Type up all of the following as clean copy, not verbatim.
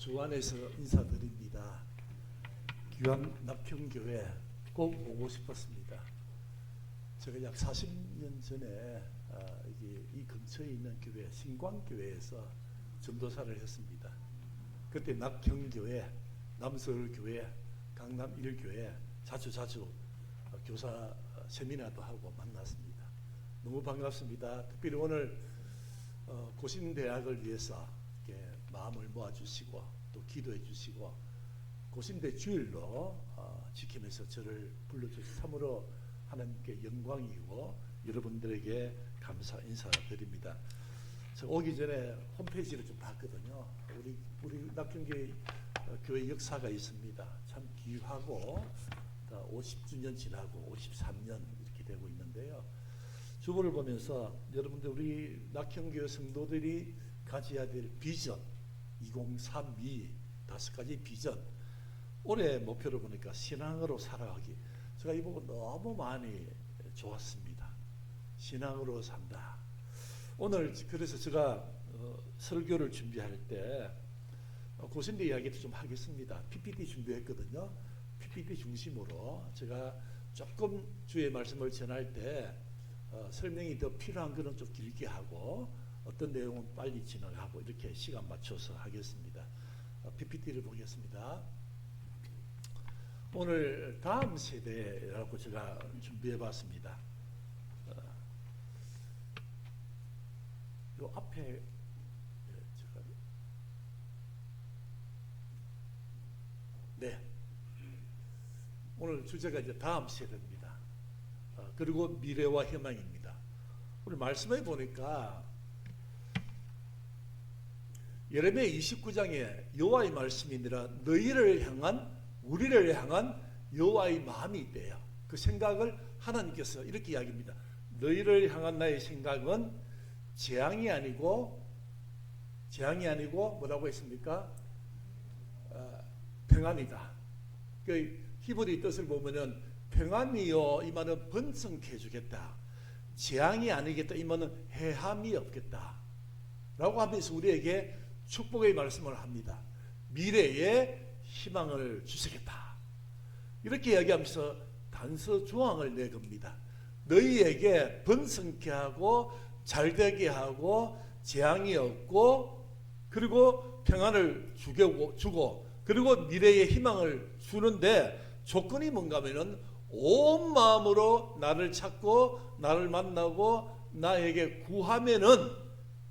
주안에서 인사드립니다. 귀한 낙평교회 꼭 오고 싶었습니다. 제가 약 40년 전에 이 근처에 있는 교회 신광교회에서 전도사를 했습니다. 그때 낙평교회, 남서울교회, 강남 1교회 자주 교사 세미나도 하고 만났습니다. 너무 반갑습니다. 특별히 오늘 고신대학을 위해서 이렇게 마음을 모아주시고 또 기도해 주시고 고신대 주일로 지키면서 저를 불러주셔서 참으로 하나님께 영광이고 여러분들에게 감사 인사드립니다. 제가 오기 전에 홈페이지를 좀 봤거든요. 우리 낙평교회 교회 역사가 있습니다. 참 귀하고 50주년 지나고 53년 이렇게 되고 있는데요. 주보를 보면서 여러분들 우리 낙평교회 성도들이 가져야 될 비전 2032 5가지 비전, 올해 목표를 보니까 신앙으로 살아가기. 제가 이 부분 너무 많이 좋았습니다. 신앙으로 산다. 오늘 그래서 제가 설교를 준비할 때 고신대 이야기도 좀 하겠습니다. PPT 준비했거든요. PPT 중심으로 제가 조금 주의 말씀을 전할 때 설명이 더 필요한 거는 좀 길게 하고 어떤 내용은 빨리 진행하고 이렇게 시간 맞춰서 하겠습니다. PPT를 보겠습니다. 오늘 다음 세대라고 제가 준비해 봤습니다. 요 앞에 네, 오늘 주제가 이제 다음 세대입니다. 그리고 미래와 희망입니다. 오늘 말씀해 보니까 예레미야 29장에 여호와의 말씀이니라 너희를 향한 우리를 향한 여호와의 마음이 있대요. 그 생각을 하나님께서 이렇게 이야기합니다. 너희를 향한 나의 생각은 재앙이 아니고 뭐라고 했습니까? 평안이다. 그 히브리 뜻을 보면은 평안이요 이 말은 번성케 해주겠다. 재앙이 아니겠다 이 말은 해함이 없겠다 라고 하면서 우리에게 축복의 말씀을 합니다. 미래에 희망을 주시겠다 이렇게 이야기하면서 단서 조항을 내겁니다. 너희에게 번성케 하고 잘되게 하고 재앙이 없고 그리고 평안을 주고 그리고 미래의 희망을 주는데 조건이 뭔가 하면은 온 마음으로 나를 찾고 나를 만나고 나에게 구하면은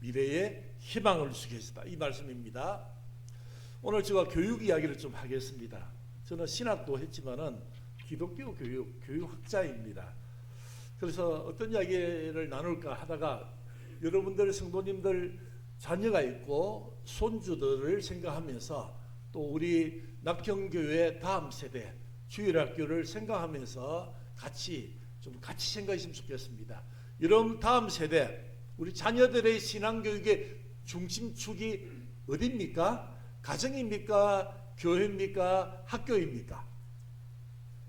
미래의 희망을 주시겠다 이 말씀입니다. 오늘 제가 교육 이야기를 좀 하겠습니다. 저는 신학도 했지만은 기독교 교육학자입니다. 그래서 어떤 이야기를 나눌까 하다가 여러분들 성도님들 자녀가 있고 손주들을 생각하면서 또 우리 낙평교회 다음 세대 주일학교를 생각하면서 같이 생각했으면 좋겠습니다. 여러분 다음 세대 우리 자녀들의 신앙교육의 중심축이 어디입니까? 가정입니까? 교회입니까? 학교입니까?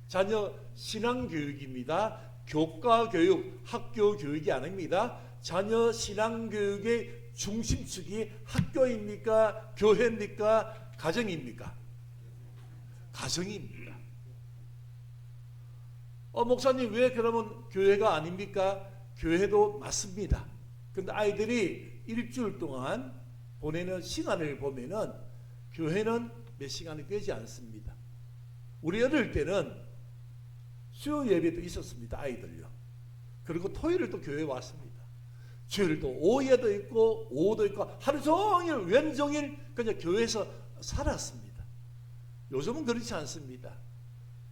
자녀 신앙교육입니다. 교과교육, 학교교육이 아닙니다. 자녀 신앙교육의 중심축이 학교입니까? 교회입니까? 가정입니까? 가정입니다. 목사님 왜 그러면 교회가 아닙니까? 교회도 맞습니다. 근데 아이들이 일주일 동안 보내는 시간을 보면은 교회는 몇 시간이 되지 않습니다. 우리 어릴 때는 수요 예배도 있었습니다. 아이들요. 그리고 토요일에 또 교회 왔습니다. 주일도 오후에도 있고 오후도 있고 하루 종일 왼종일 그냥 교회에서 살았습니다. 요즘은 그렇지 않습니다.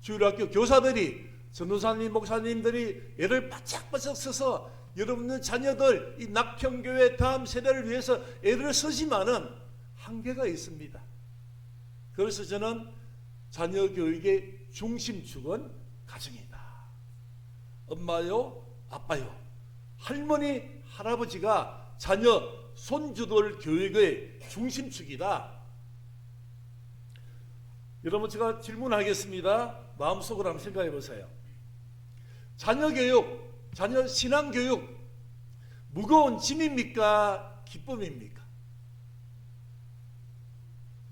주일학교 교사들이 전도사님 목사님들이 애를 바짝바짝 써서 여러분의 자녀들 이 낙평교회 다음 세대를 위해서 애를 쓰지만은 한계가 있습니다. 그래서 저는 자녀 교육의 중심축은 가정이다. 엄마요, 아빠요, 할머니, 할아버지가 자녀, 손주들 교육의 중심축이다. 여러분 제가 질문하겠습니다. 마음속으로 한번 생각해 보세요. 자녀 교육, 자녀 신앙 교육 무거운 짐입니까? 기쁨입니까?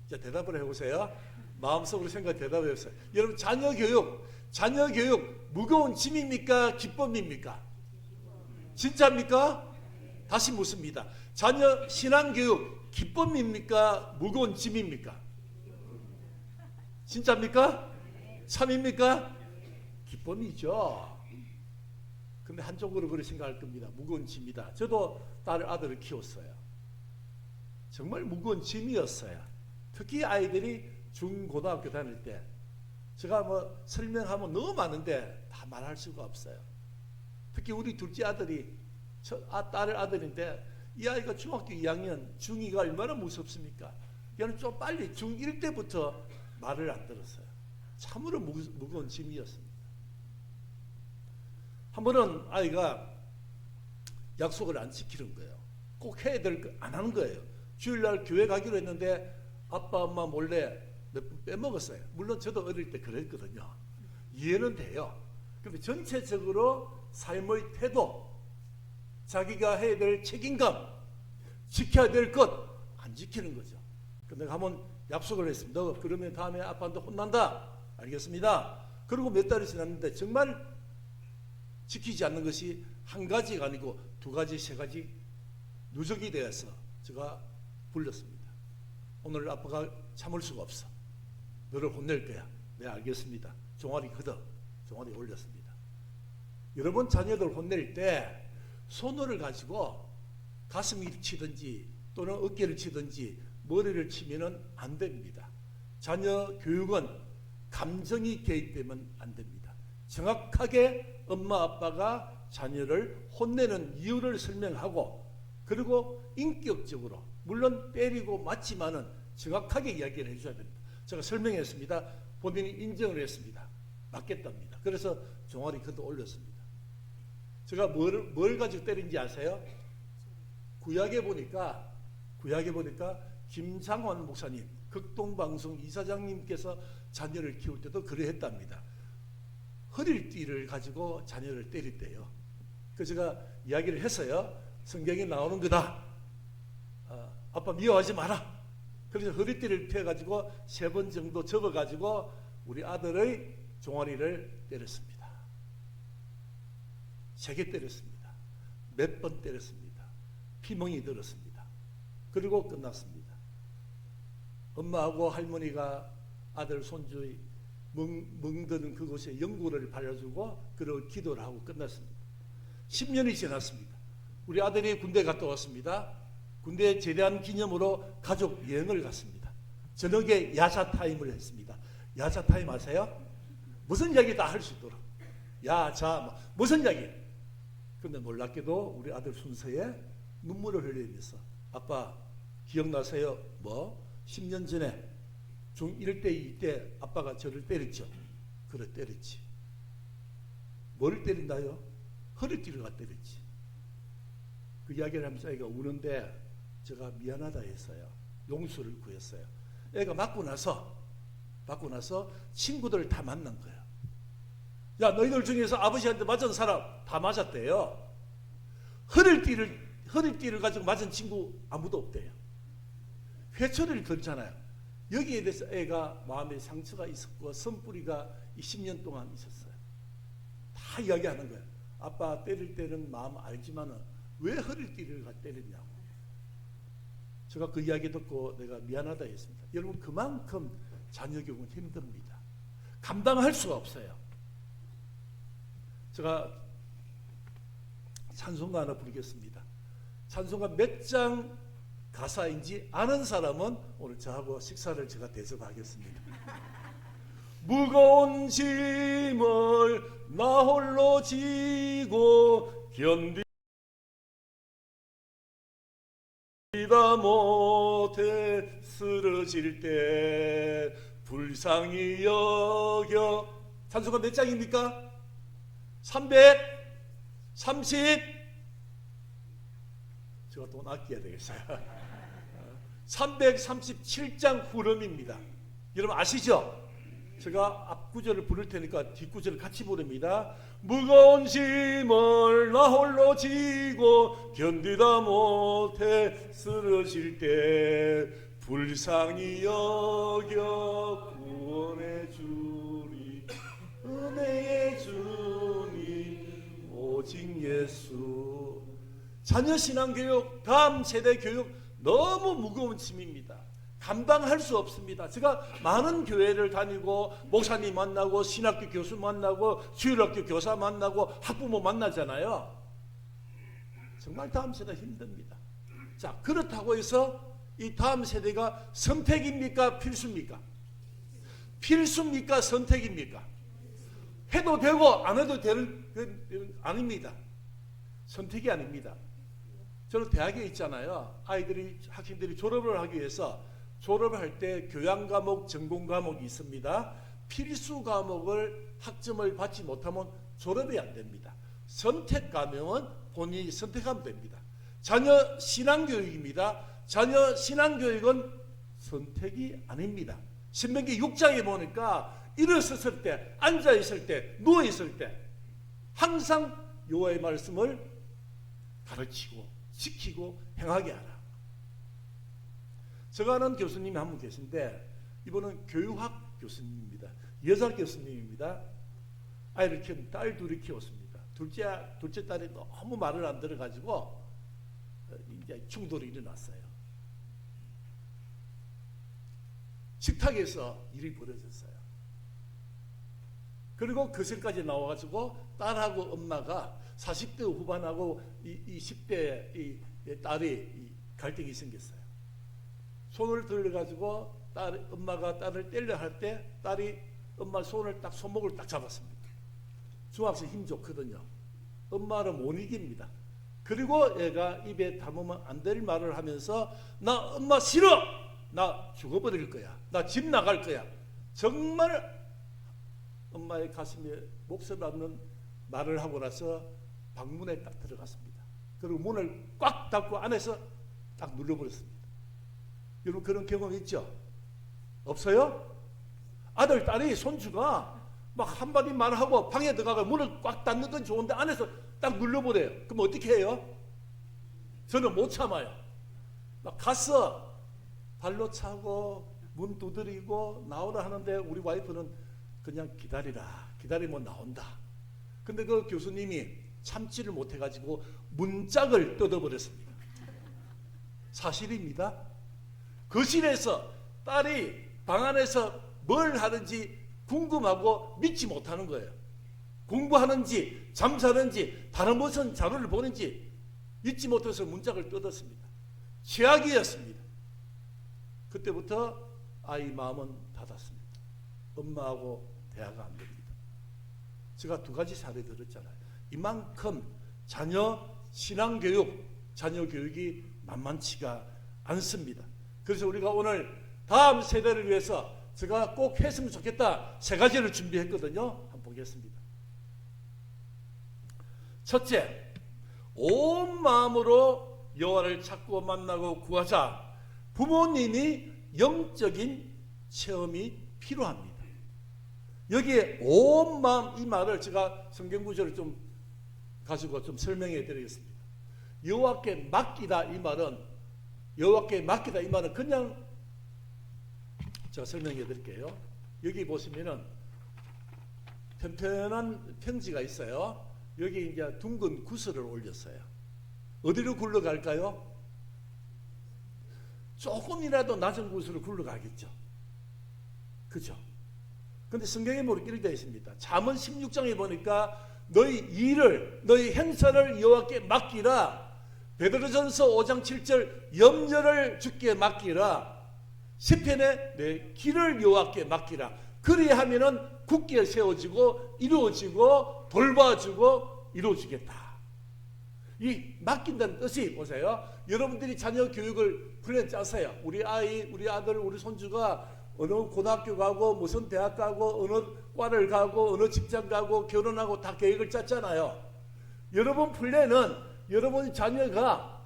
자, 대답을 해보세요. 마음속으로 생각 대답해 보세요. 여러분, 자녀 교육 무거운 짐입니까? 기쁨입니까? 진짜입니까? 다시 묻습니다. 자녀 신앙 교육 기쁨입니까? 무거운 짐입니까? 진짜입니까? 참입니까? 기쁨이죠. 근데 한쪽으로 그렇게 생각할 겁니다. 무거운 짐이다. 저도 아들을 키웠어요. 정말 무거운 짐이었어요. 특히 아이들이 중고등학교 다닐 때 제가 뭐 설명하면 너무 많은데 다 말할 수가 없어요. 특히 우리 둘째 아들이 딸 아들인데 이 아이가 중학교 2학년 중2가 얼마나 무섭습니까? 얘는 좀 빨리 중1 때부터 말을 안 들었어요. 참으로 무거운 짐이었습니다. 한 번은 아이가 약속을 안 지키는 거예요. 꼭 해야 될 거 안 하는 거예요. 주일날 교회 가기로 했는데 아빠 엄마 몰래 몇 번 빼먹었어요. 물론 저도 어릴 때 그랬거든요. 이해는 돼요. 그런데 전체적으로 삶의 태도, 자기가 해야 될 책임감, 지켜야 될 것 안 지키는 거죠. 근데 한번 약속을 했습니다. 너 그러면 다음에 아빠한테 혼난다. 알겠습니다. 그리고 몇 달이 지났는데 정말 지키지 않는 것이 한 가지가 아니고 두 가지, 세 가지 누적이 되어서 제가 불렀습니다. 오늘 아빠가 참을 수가 없어. 너를 혼낼 거야. 네, 알겠습니다. 종아리 걷어. 종아리 올렸습니다. 여러분 자녀들 혼낼 때 손을 가지고 가슴을 치든지 또는 어깨를 치든지 머리를 치면은 안 됩니다. 자녀 교육은 감정이 개입되면 안 됩니다. 정확하게 엄마 아빠가 자녀를 혼내는 이유를 설명하고 그리고 인격적으로 물론 때리고 맞지만은 정확하게 이야기를 해줘야 됩니다. 제가 설명했습니다. 본인이 인정을 했습니다. 맞겠답니다. 그래서 종아리 걷어 올렸습니다. 제가 뭘 가지고 때린지 아세요? 구약에 보니까 김장원 목사님, 극동방송 이사장님께서 자녀를 키울 때도 그러했답니다. 허리띠를 가지고 자녀를 때릴 때요. 그래서 제가 이야기를 했어요. 성경에 나오는 거다. 아빠 미워하지 마라. 그래서 허리띠를 펴가지고 3번 정도 접어가지고 우리 아들의 종아리를 때렸습니다. 3개 때렸습니다. 몇 번 때렸습니다. 피멍이 들었습니다. 그리고 끝났습니다. 엄마하고 할머니가 아들 손주의 멍드는 그곳에 연고를 발라주고 그리고 기도를 하고 끝났습니다. 10년이 지났습니다. 우리 아들이 군대 갔다 왔습니다. 군대 제대한 기념으로 가족 여행을 갔습니다. 저녁에 야자 타임을 했습니다. 야자 타임 아세요? 무슨 이야기 다 할 수 있도록 야자 무슨 이야기. 그런데 놀랍게도 우리 아들 순서에 눈물을 흘리면서 아빠 기억나세요? 뭐 10년 전에 중1 때 이때 아빠가 저를 때렸죠. 그래 때렸지. 뭘 때린다요? 허리띠를 갖다 때렸지. 그 이야기를 하면서 애가 우는데 제가 미안하다 했어요. 용서를 구했어요. 애가 맞고 나서 친구들을 다 만난 거예요. 야, 너희들 중에서 아버지한테 맞은 사람 다 맞았대요. 허리띠를 가지고 맞은 친구 아무도 없대요. 회초리를 들잖아요. 여기에 대해서 애가 마음에 상처가 있었고 선뿌리가 20년 동안 있었어요. 다 이야기하는 거예요. 아빠 때릴 때는 마음 알지만은 왜 허리띠를 때렸냐고. 제가 그 이야기 듣고 내가 미안하다 했습니다. 여러분 그만큼 자녀 교육은 힘듭니다. 감당할 수가 없어요. 제가 찬송가 하나 부르겠습니다. 찬송가 몇 장 가사인지 아는 사람은 오늘 저하고 식사를 제가 대접하겠습니다. 무거운 짐을 나 홀로 지고 견디다 못해 쓰러질 때 불쌍히 여겨. 찬송가 몇 장입니까? 330. 제가 돈 아껴야 되겠어요. 337장 후렴입니다. 여러분 아시죠? 제가 앞구절을 부를 테니까 뒷구절을 같이 부릅니다. 무거운 짐을 나 홀로 지고 견디다 못해 쓰러질 때 불쌍히 여겨 구원해 주리 은혜의 주님 오직 예수. 자녀 신앙교육, 다음 세대 교육 너무 무거운 짐입니다. 감당할 수 없습니다. 제가 많은 교회를 다니고 목사님 만나고 신학교 교수 만나고 주일학교 교사 만나고 학부모 만나잖아요. 정말 다음 세대 힘듭니다. 자, 그렇다고 해서 이 다음 세대가 선택입니까? 필수입니까? 필수입니까? 선택입니까? 해도 되고 안 해도 되는 건 아닙니다. 선택이 아닙니다. 저는 대학에 있잖아요. 학생들이 졸업을 하기 위해서 졸업을 할 때 교양 과목, 전공 과목이 있습니다. 필수 과목을 학점을 받지 못하면 졸업이 안 됩니다. 선택 과목은 본인이 선택하면 됩니다. 자녀 신앙교육입니다. 자녀 신앙교육은 선택이 아닙니다. 신명기 6장에 보니까 일어섰을 때, 앉아있을 때, 누워있을 때 항상 여호와의 말씀을 가르치고 지키고 행하게 하라. 제가 아는 교수님이 한 분 계신데 이분은 교육학 교수님입니다. 여자 교수님입니다. 아이를 키운 딸 둘이 키웠습니다. 둘째 딸이 너무 말을 안 들어가지고 이제 충돌이 일어났어요. 식탁에서 일이 벌어졌어요. 그리고 거실까지 나와가지고 딸하고 엄마가 40대 후반하고 이 10대 이 딸이 갈등이 생겼어요. 손을 들어가지고 엄마가 딸을 때려 할 때 딸이 엄마 손목을 딱 잡았습니다. 중학생 힘 좋거든요. 엄마를 못 이깁니다. 그리고 얘가 입에 담으면 안 될 말을 하면서 나 엄마 싫어! 나 죽어버릴 거야. 나 집 나갈 거야. 정말 엄마의 가슴에 목소리 없는 말을 하고 나서 방문에 딱 들어갔습니다. 그리고 문을 꽉 닫고 안에서 딱 눌러버렸습니다. 여러분 그런 경험 있죠? 없어요? 아들, 딸이, 손주가 막 한마디 말하고 방에 들어가서 문을 꽉 닫는 건 좋은데 안에서 딱 눌러버려요. 그럼 어떻게 해요? 저는 못 참아요. 막 가서 발로 차고 문 두드리고 나오라 하는데 우리 와이프는 그냥 기다리라. 기다리면 나온다. 근데 그 교수님이 참지를 못해가지고 문짝을 뜯어버렸습니다. 사실입니다. 거실에서 딸이 방 안에서 뭘 하는지 궁금하고 믿지 못하는 거예요. 공부하는지 잠자는지 다른 무슨 자료를 보는지 잊지 못해서 문짝을 뜯었습니다. 최악이었습니다. 그때부터 아이 마음은 닫았습니다. 엄마하고 대화가 안 됩니다. 제가 두 가지 사례 들었잖아요. 이만큼 자녀 신앙교육, 자녀 교육이 만만치가 않습니다. 그래서 우리가 오늘 다음 세대를 위해서 제가 꼭 했으면 좋겠다 세 가지를 준비했거든요. 한번 보겠습니다. 첫째, 온 마음으로 여호와를 찾고 만나고 구하자. 부모님이 영적인 체험이 필요합니다. 여기에 온 마음 이 말을 제가 성경 구절을 좀 가지고 좀 설명해 드리겠습니다. 여호와께 맡기다 이 말은 그냥 제가 설명해 드릴게요. 여기 보시면은 편편한 평지가 있어요. 여기 이제 둥근 구슬을 올렸어요. 어디로 굴러갈까요? 조금이라도 낮은 구슬을 굴러가겠죠. 그죠? 근데 성경에 보면 이렇게 되어 있습니다. 잠언 16장에 보니까 너희 행사를 여호와께 맡기라. 베드로전서 5장 7절 염려를 주께 맡기라. 시편에 내 길을 여호와께 맡기라. 그리하면은 굳게 세워지고 이루어지고 돌봐주고 이루어지겠다. 이 맡긴다는 뜻이 보세요. 여러분들이 자녀 교육을 플랜 짜세요. 우리 아이, 우리 아들, 우리 손주가 어느 고등학교 가고 무슨 대학 가고 어느 과를 가고 어느 직장 가고 결혼하고 다 계획을 짰잖아요. 여러분 플랜은 여러분 자녀가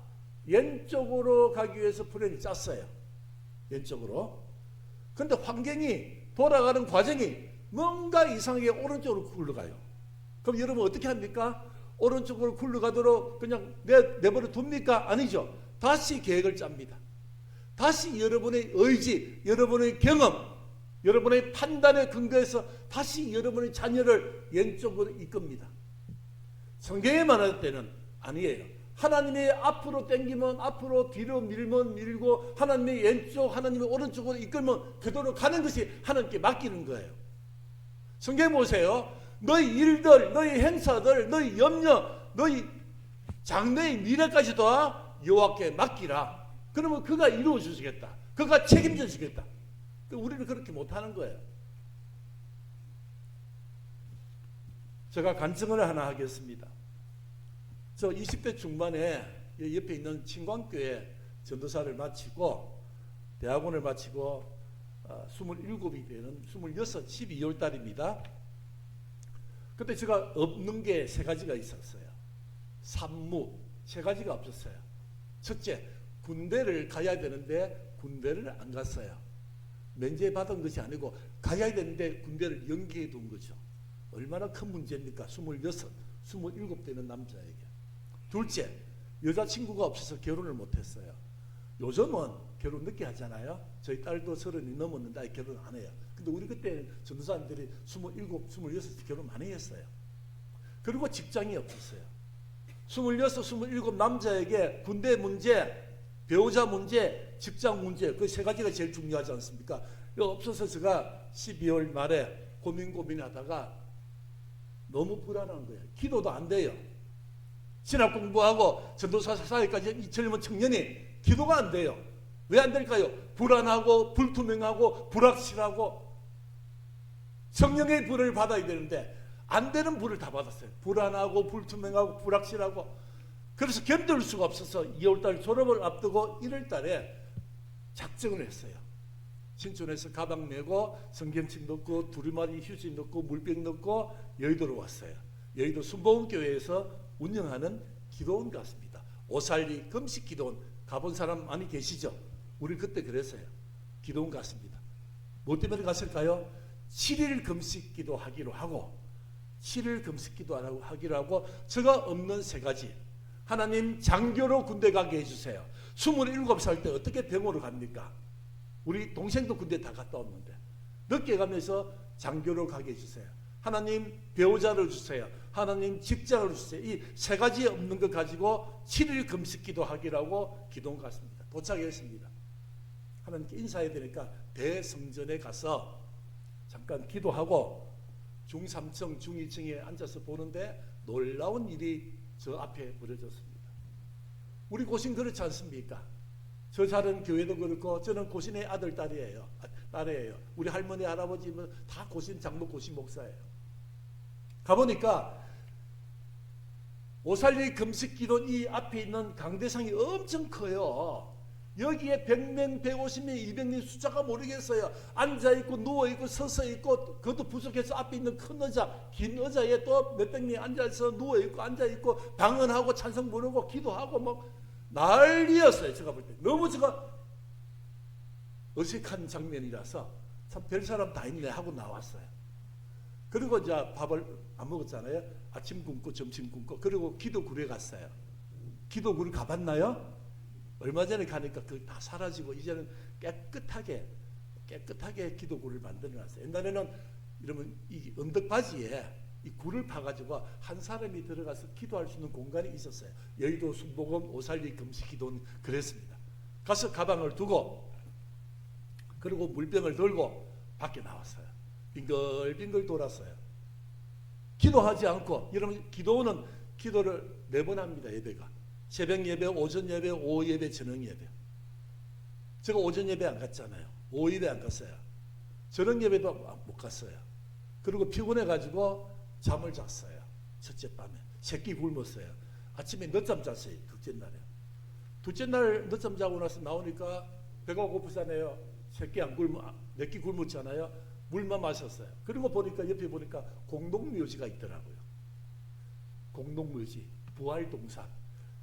왼쪽으로 가기 위해서 플랜을 짰어요. 왼쪽으로. 근데 환경이 돌아가는 과정이 뭔가 이상하게 오른쪽으로 굴러가요. 그럼 여러분 어떻게 합니까? 오른쪽으로 굴러가도록 그냥 내버려 둡니까? 아니죠. 다시 계획을 짭니다. 다시 여러분의 의지, 여러분의 경험, 여러분의 판단에 근거해서 다시 여러분의 자녀를 왼쪽으로 이끕니다. 성경에 말할 때는 아니에요. 하나님의 앞으로 당기면 앞으로, 뒤로 밀면 밀고, 하나님의 왼쪽, 하나님의 오른쪽으로 이끌면 그대로 가는 것이 하나님께 맡기는 거예요. 성경에 보세요. 너희 일들, 너희 행사들, 너희 염려, 너희 장래의 미래까지도 여호와께 맡기라. 그러면 그가 이루어 주시겠다. 그가 책임져 주겠다. 우리는 그렇게 못하는 거예요. 제가 간증을 하나 하겠습니다. 저 20대 중반에 옆에 있는 친광교회 전도사를 마치고 대학원을 마치고 27이 되는 26, 12월 달입니다. 그때 제가 없는 게 세 가지가 있었어요. 산무 세 가지가 없었어요. 첫째, 군대를 가야 되는데 군대를 안 갔어요. 면제 받은 것이 아니고 가야 되는데 군대를 연기해 둔 거죠. 얼마나 큰 문제입니까? 26, 27 되는 남자에게. 둘째, 여자친구가 없어서 결혼을 못했어요. 요즘은 결혼 늦게 하잖아요. 저희 딸도 30이 넘었는데 아직 결혼 안 해요. 근데 우리 그때 전도사님들이 27, 26 결혼 많이 했어요. 그리고 직장이 없었어요. 26, 27 남자에게 군대 문제, 배우자 문제, 직장 문제, 그 세 가지가 제일 중요하지 않습니까? 이거 없어서 제가 12월 말에 고민하다가 너무 불안한 거예요. 기도도 안 돼요. 신학 공부하고 전도사 사역까지 젊은 청년이 기도가 안 돼요. 왜 안 될까요? 불안하고 불투명하고 불확실하고 성령의 불을 받아야 되는데 안 되는 불을 다 받았어요. 불안하고 불투명하고 불확실하고. 그래서 견딜 수가 없어서 2월달 졸업을 앞두고 1월달에 작정을 했어요. 신촌에서 가방 메고 성경책 넣고 두루마리 휴지 넣고 물병 넣고 여의도로 왔어요. 여의도 순복음교회에서 운영하는 기도원 같습니다. 오살리 금식 기도원 가본 사람 많이 계시죠? 우리 그때 그랬어요. 기도원 같습니다. 뭐 때문에 갔을까요? 7일 금식 기도하기로 하고 7일 금식 기도하기로 하고 제가 없는 세 가지. 하나님 장교로 군대 가게 해주세요. 27살 때 어떻게 병으로 갑니까? 우리 동생도 군대 다 갔다 왔는데 늦게 가면서 장교로 가게 해주세요. 하나님 배우자를 주세요. 하나님 직장을 주세요. 이 세 가지 없는 것 가지고 7일 금식 기도하기라고 기도원 갔습니다. 도착했습니다. 하나님께 인사해야 되니까 대성전에 가서 잠깐 기도하고 중3층, 중2층에 앉아서 보는데 놀라운 일이 저 앞에 벌어졌습니다. 우리 고신 그렇지 않습니까? 저 자른 교회도 그렇고 저는 고신의 아들 딸이에요. 우리 할머니 할아버지 다 고신 장로 고신 목사예요. 가보니까 오살리 금식기도 이 앞에 있는 강대상이 엄청 커요. 여기에 100명, 150명, 200명 숫자가 모르겠어요. 앉아있고 누워있고 서서있고 그것도 부족해서 앞에 있는 큰 의자, 긴 의자에 또 몇백 명이 앉아서 누워있고 앉아있고 방언하고 찬송 부르고 기도하고 뭐 난리였어요. 제가 볼 때. 너무 제가 어색한 장면이라서 참 별 사람 다 있네 하고 나왔어요. 그리고 이제 밥을 안 먹었잖아요. 아침 굶고 점심 굶고 그리고 기도굴에 갔어요. 기도굴 가봤나요? 얼마 전에 가니까 그 다 사라지고 이제는 깨끗하게 기도굴을 만들어놨어요. 옛날에는 이러면 이 언덕바지에 이 굴을 파가지고 한 사람이 들어가서 기도할 수 있는 공간이 있었어요. 여의도 순복음 오살리 금식 기도는 그랬습니다. 가서 가방을 두고 그리고 물병을 들고 밖에 나왔어요. 빙글빙글 돌았어요. 기도하지 않고 여러분 기도는 기도를 4번 합니다. 예배가. 새벽 예배, 오전 예배, 오후 예배, 저녁 예배. 제가 오전 예배 안 갔잖아요. 오후 예배 안 갔어요. 저녁 예배도 못 갔어요. 그리고 피곤해가지고 잠을 잤어요. 첫째 밤에. 새끼 굶었어요. 아침에 늦잠 잤어요. 둘째 날에. 둘째 날 늦잠 자고 나서 나오니까 배가 고프잖아요. 새끼 안 굶어, 몇 끼 굶었잖아요. 물만 마셨어요. 그리고 보니까 옆에 보니까 공동묘지가 있더라고요. 공동묘지, 부활동산.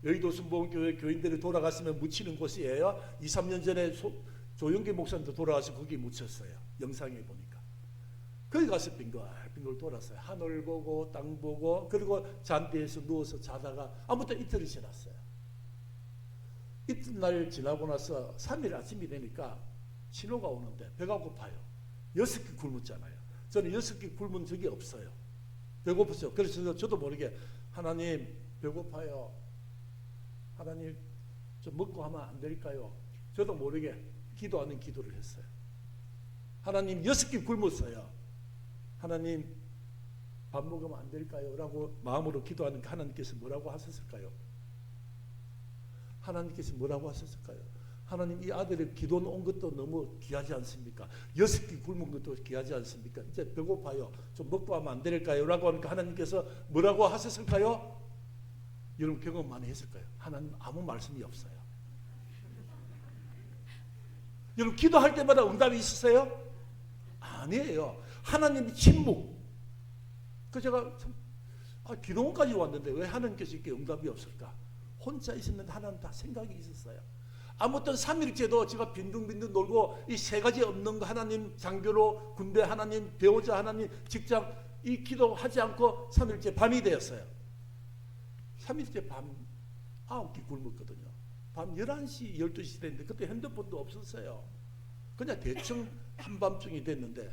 여의도 순복음교회 교인들이 돌아갔으면 묻히는 곳이에요. 2, 3년 전에 조영기 목사님도 돌아가서 거기 묻혔어요. 영상에 보니까. 거기 가서 빙글빙글 돌았어요. 하늘 보고 땅 보고 그리고 잔디에서 누워서 자다가 아무튼 이틀이 지났어요. 이튿날 지나고 나서 3일 아침이 되니까 신호가 오는데 배가 고파요. 6끼 굶었잖아요. 저는 6끼 굶은 적이 없어요. 배고프죠. 그래서 저도 모르게 하나님 배고파요. 하나님 좀 먹고 하면 안 될까요? 저도 모르게 기도하는 기도를 했어요. 하나님 6끼 굶었어요. 하나님 밥 먹으면 안 될까요? 라고 마음으로 기도하니까 하나님께서 뭐라고 하셨을까요? 하나님께서 뭐라고 하셨을까요? 하나님 이 아들의 기도 온 것도 너무 귀하지 않습니까? 6끼 굶은 것도 귀하지 않습니까? 이제 배고파요. 좀 먹고 하면 안 될까요? 라고 하니까 하나님께서 뭐라고 하셨을까요? 여러분 경험 많이 했을 거예요. 하나님 아무 말씀이 없어요. 여러분 기도할 때마다 응답이 있으세요? 아니에요. 하나님이 침묵. 그 제가 기도원까지 왔는데 왜 하나님께서 이렇게 응답이 없을까? 혼자 있었는데 하나님 다 생각이 있었어요. 아무튼 3일째도 제가 빈둥빈둥 놀고 이 세 가지 없는 거 하나님 장교로 군대 하나님 배우자 하나님 직장 이 기도하지 않고 3일째 밤이 되었어요. 3일째 밤 9끼 굶었거든요. 밤 11시 12시 됐는데 그때 핸드폰도 없었어요. 그냥 대충 한밤중이 됐는데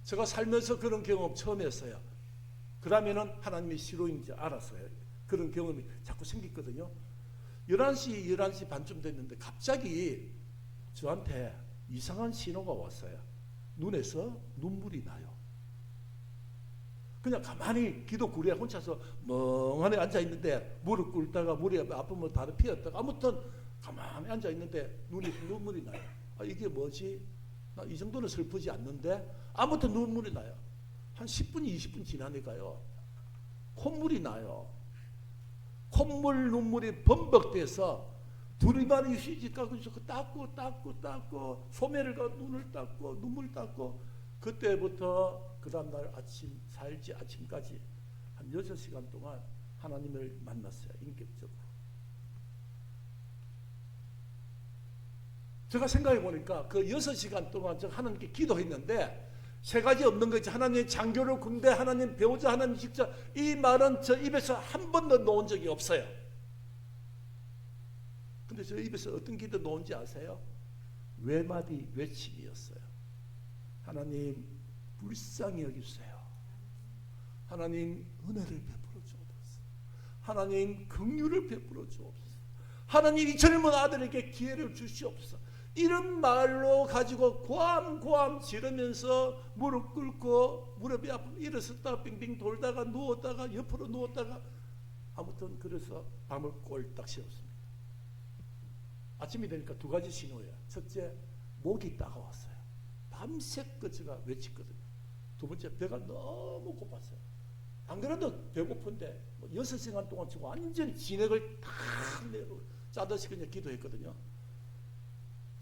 제가 살면서 그런 경험 처음 했어요. 그러면은 하나님이 시로인지 알았어요. 그런 경험이 자꾸 생겼거든요. 11시 반쯤 됐는데 갑자기 저한테 이상한 신호가 왔어요. 눈에서 눈물이 나요. 그냥 가만히 기도 구리에 혼자서 멍하니 앉아있는데 무릎 꿇다가 무릎이 아프면 다리 피었다가 아무튼 가만히 앉아있는데 눈물이 나요. 이게 뭐지? 나 이 정도는 슬프지 않는데 아무튼 눈물이 나요. 한 10분 20분 지나니까요. 콧물이 나요. 콧물 눈물이 범벅돼서 두리마리 휴지가고 닦고 소매를 가 눈을 닦고 눈물 닦고 그때부터 그 다음날 아침 4일째 아침까지 한 6시간 동안 하나님을 만났어요. 인격적으로. 제가 생각해 보니까 그 6시간 동안 제가 하나님께 기도했는데 세 가지 없는 거지. 하나님 장교를 군대, 하나님 배우자, 하나님 직접 이 말은 저 입에서 한 번도 놓은 적이 없어요. 근데 저 입에서 어떤 기도 놓은지 아세요? 외마디 외침이었어요. 하나님 불쌍히 여기주세요. 하나님 은혜를 베풀어 주옵소서. 하나님 긍휼을 베풀어 주옵소서. 하나님 이 젊은 아들에게 기회를 주시옵소서. 이런 말로 가지고 고함 지르면서 무릎 꿇고 무릎이 아프면 일어섰다가 빙빙 돌다가 누웠다가 옆으로 누웠다가 아무튼 그래서 밤을 꼴딱 새웠습니다. 아침이 되니까 두 가지 신호예요. 첫째, 목이 따가웠어요. 밤새껏 제가 외쳤거든요. 두 번째, 배가 너무 고팠어요. 안 그래도 배고픈데 6시간 동안 지금 완전 진액을 다 짜듯이 그냥 기도했거든요.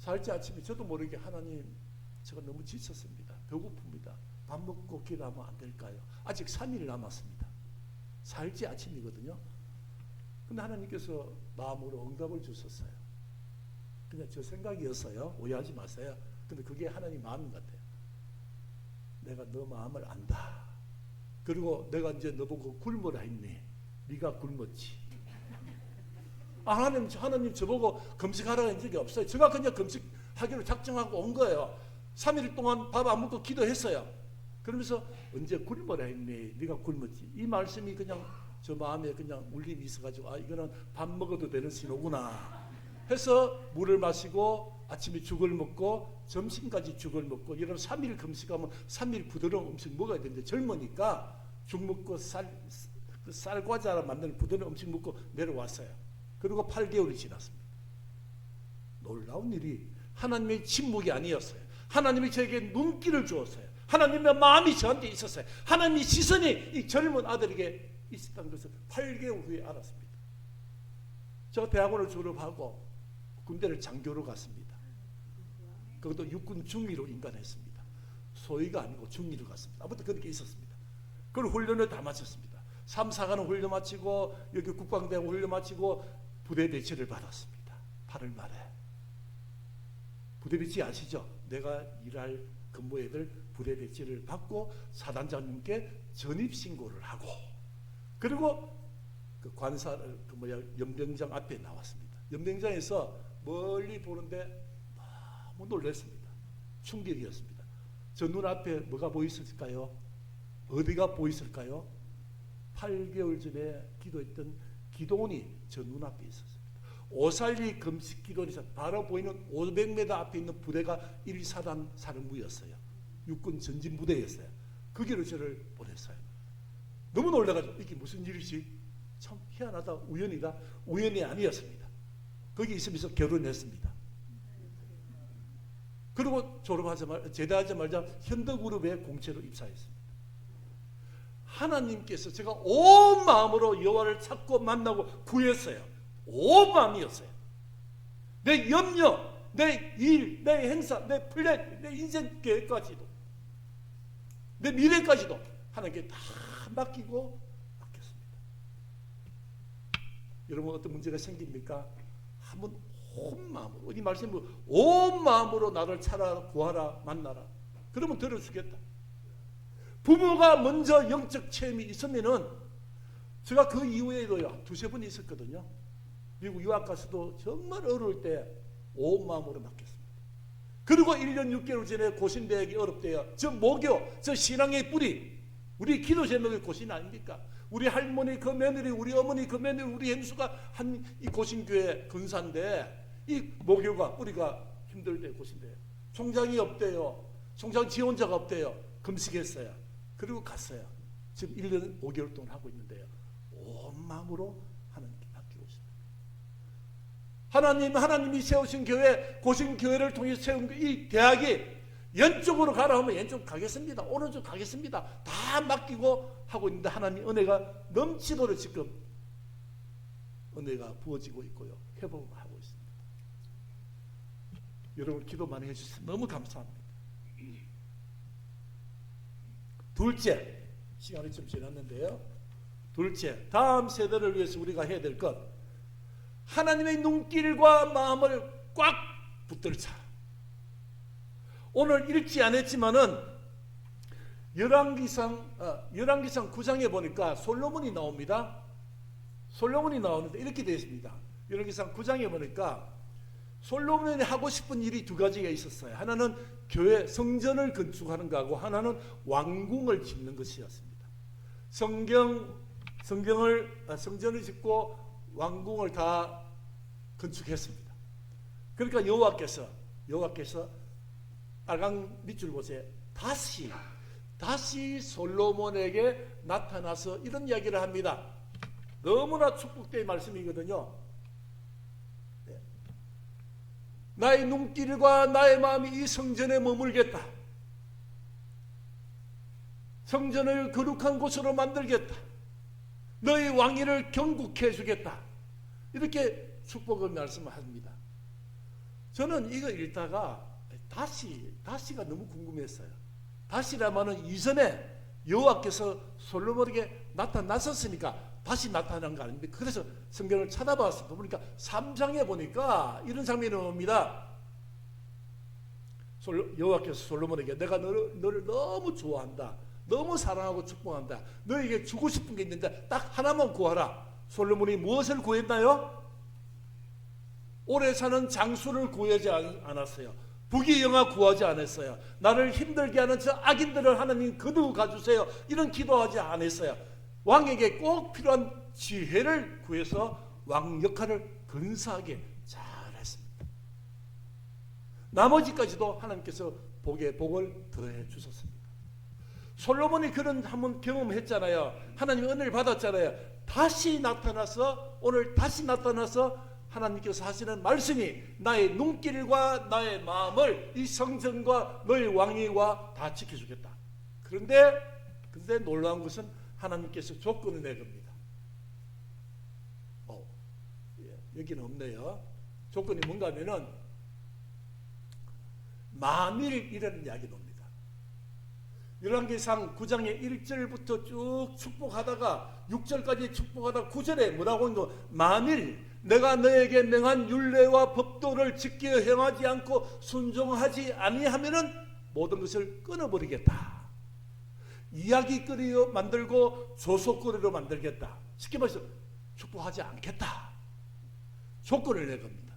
4일째 아침에 저도 모르게 하나님 제가 너무 지쳤습니다. 배고픕니다. 밥 먹고 기도하면 안 될까요? 아직 3일 남았습니다. 4일째 아침이거든요. 근데 하나님께서 마음으로 응답을 주셨어요. 그냥 저 생각이었어요. 오해하지 마세요. 근데 그게 하나님 마음 같아요. 내가 너 마음을 안다. 그리고 내가 이제 너보고 굶으라 했니? 네가 굶었지. 하나님 저보고 금식하라고 한 적이 없어요. 제가 그냥 금식하기로 작정하고 온 거예요. 3일 동안 밥 안 먹고 기도했어요. 그러면서 언제 굶으라 했니? 네가 굶었지. 이 말씀이 그냥 저 마음에 그냥 울림이 있어가지고 이거는 밥 먹어도 되는 신호구나 해서 물을 마시고 아침에 죽을 먹고 점심까지 죽을 먹고 여러분 3일 금식하면 3일 부드러운 음식 먹어야 되는데 젊으니까 죽 먹고 쌀과자로 만드는 부드러운 음식 먹고 내려왔어요. 그리고 8개월이 지났습니다. 놀라운 일이 하나님의 침묵이 아니었어요. 하나님이 저에게 눈길을 주었어요. 하나님의 마음이 저한테 있었어요. 하나님의 시선이 이 젊은 아들에게 있었다는 것을 8개월 후에 알았습니다. 제가 대학원을 졸업하고 군대를 장교로 갔습니다. 그것도 육군 중위로 인간했습니다. 소위가 아니고 중위로 갔습니다. 아무튼 그렇게 있었습니다. 그걸 훈련을 다 마쳤습니다. 3, 4간을 훈련 마치고 여기 국방대학 훈련 마치고 부대 배치를 받았습니다. 8월 말에. 부대 배치 아시죠? 내가 일할 근무애들 부대 배치를 받고 사단장님께 전입 신고를 하고 그리고 그 관사 연병장 앞에 나왔습니다. 연병장에서 멀리 보는데 너무 놀랐습니다. 충격이었습니다. 저 눈앞에 뭐가 보였을까요? 어디가 보였을까요? 8개월 전에 기도했던 기도원이 저 눈앞에 있었습니다. 오살리 금식 기도원에서 바로 보이는 500m 앞에 있는 부대가 1사단 사령부였어요. 육군 전진 부대였어요. 거기로 저를 보냈어요. 너무 놀라가지고 이게 무슨 일이지? 참 희한하다. 우연이다. 우연이 아니었습니다. 거기 있으면서 결혼했습니다. 그리고 졸업하자마자 제대하자마자 현대그룹에 공채로 입사했습니다. 하나님께서 제가 온 마음으로 여호와를 찾고 만나고 구했어요. 온 마음이었어요. 내 염려, 내 일, 내 행사, 내 플랜, 내 인생 계획까지도, 내 미래까지도 하나님께 다 맡기고 맡겼습니다. 여러분 어떤 문제가 생깁니까? 한번 온 마음으로, 이 말씀으로 온 마음으로 나를 찾아 구하라 만나라. 그러면 들어주겠다. 부모가 먼저 영적 체험이 있으면은, 제가 그 이후에도요 2-3번 있었거든요. 미국 유학 가서도 정말 어려울 때 온 마음으로 맡겼습니다. 그리고 1년 6개월 전에 고신대학이 어렵대요. 저 모교, 저 신앙의 뿌리, 우리 기도 제목이 고신 아닙니까? 우리 할머니 그 며느리, 우리 어머니 그 며느리, 우리 현수가 한 이 고신교회 근사인데 이 모교가 뿌리가 힘들 때 고신대 총장이 없대요. 총장 지원자가 없대요. 금식했어요. 그리고 갔어요. 지금 1년 5개월 동안 하고 있는데요. 온 마음으로 하나님께 맡기고 있습니다. 하나님이 세우신 교회, 고신교회를 통해서 세운 이 대학이 왼쪽으로 가라 하면 왼쪽 가겠습니다. 오른쪽 가겠습니다. 다 맡기고 하고 있는데 하나님 은혜가 넘치도록 지금 은혜가 부어지고 있고요. 회복하고 있습니다. 여러분 기도 많이 해주셔서 너무 감사합니다. 둘째, 시간이 좀 지났는데요. 둘째, 다음 세대를 위해서 우리가 해야 될 것, 하나님의 눈길과 마음을 꽉 붙들자. 오늘 읽지 않았지만은 열왕기상 9장에 보니까 솔로몬이 나옵니다. 솔로몬이 나오는데 이렇게 되어 있습니다. 열왕기상 9장에 보니까 솔로몬이 하고 싶은 일이 2가지가 있었어요. 하나는 교회 성전을 건축하는 거하고 하나는 왕궁을 짓는 것이었습니다. 성전을 짓고 왕궁을 다 건축했습니다. 그러니까 여호와께서 빨간 밑줄 보세요. 다시 솔로몬에게 나타나서 이런 이야기를 합니다. 너무나 축복된 말씀이거든요. 나의 눈길과 나의 마음이 이 성전에 머물겠다. 성전을 거룩한 곳으로 만들겠다. 너의 왕위를 경국해 주겠다. 이렇게 축복을 말씀합니다. 저는 이거 읽다가 다시가 너무 궁금했어요. 다시라면은 이전에 여호와께서 솔로몬에게 나타났었으니까 다시 나타난 거 아닙니까? 그래서 성경을 찾아봤습니다. 보니까 3장에 보니까 이런 장면이 옵니다. 여호와께서 솔로몬에게 내가 너를 너무 좋아한다. 너무 사랑하고 축복한다. 너에게 주고 싶은 게 있는데 딱 하나만 구하라. 솔로몬이 무엇을 구했나요? 오래 사는 장수를 구하지 않았어요. 부귀영화 구하지 않았어요. 나를 힘들게 하는 저 악인들을 하나님 거두어 가주세요. 이런 기도하지 않았어요. 왕에게 꼭 필요한 지혜를 구해서 왕 역할을 근사하게 잘했습니다. 나머지까지도 하나님께서 복을 더해 주셨습니다. 솔로몬이 그런 한번 경험했잖아요. 하나님의 은혜를 받았잖아요. 오늘 다시 나타나서 하나님께서 하시는 말씀이 나의 눈길과 나의 마음을 이 성전과 너의 왕위와 다 지켜주겠다. 그런데 놀라운 것은 하나님께서 조건을 내겁니다. 여기는 없네요. 조건이 뭔가 하면은 만일이라는 이야기가 옵니다. 열왕기상 9장의 1절부터 쭉 축복하다가 6절까지 축복하다가 9절에 뭐라고 하는가? 만일 내가 너에게 명한 율례와 법도를 지켜 행하지 않고 순종하지 아니하면은 모든 것을 끊어버리겠다. 이야기거리로 만들고 조속거리로 만들겠다. 쉽게 말해서 축복하지 않겠다. 조건을 내겁니다.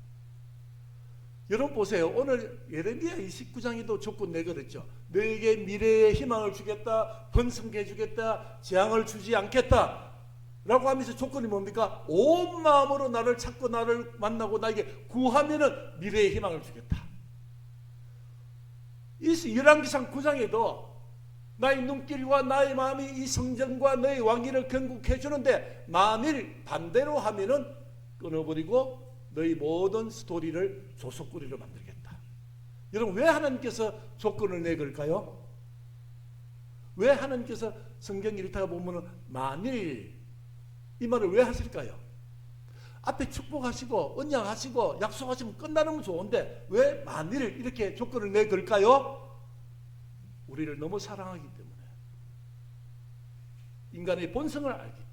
여러분 보세요. 오늘 예레미야 29장에도 조건 내걸었죠. 너에게 미래의 희망을 주겠다, 번성해 주겠다, 재앙을 주지 않겠다 라고 하면서 조건이 뭡니까? 온 마음으로 나를 찾고 나를 만나고 나에게 구하면은 미래의 희망을 주겠다. 이 열왕기상 9장에도 나의 눈길과 나의 마음이 이 성전과 너의 왕위를 건국해 주는데 만일 반대로 하면은 끊어버리고 너희 모든 스토리를 조속거리로 만들겠다. 여러분 왜 하나님께서 조건을 내걸까요? 왜 하나님께서 성경 읽다가 보면은 만일 이 말을 왜 하실까요? 앞에 축복하시고 언약하시고 약속하시면 끝나는 좋은데 왜 만일 이렇게 조건을 내걸까요? 우리를 너무 사랑하기 때문에, 인간의 본성을 알기 때문에.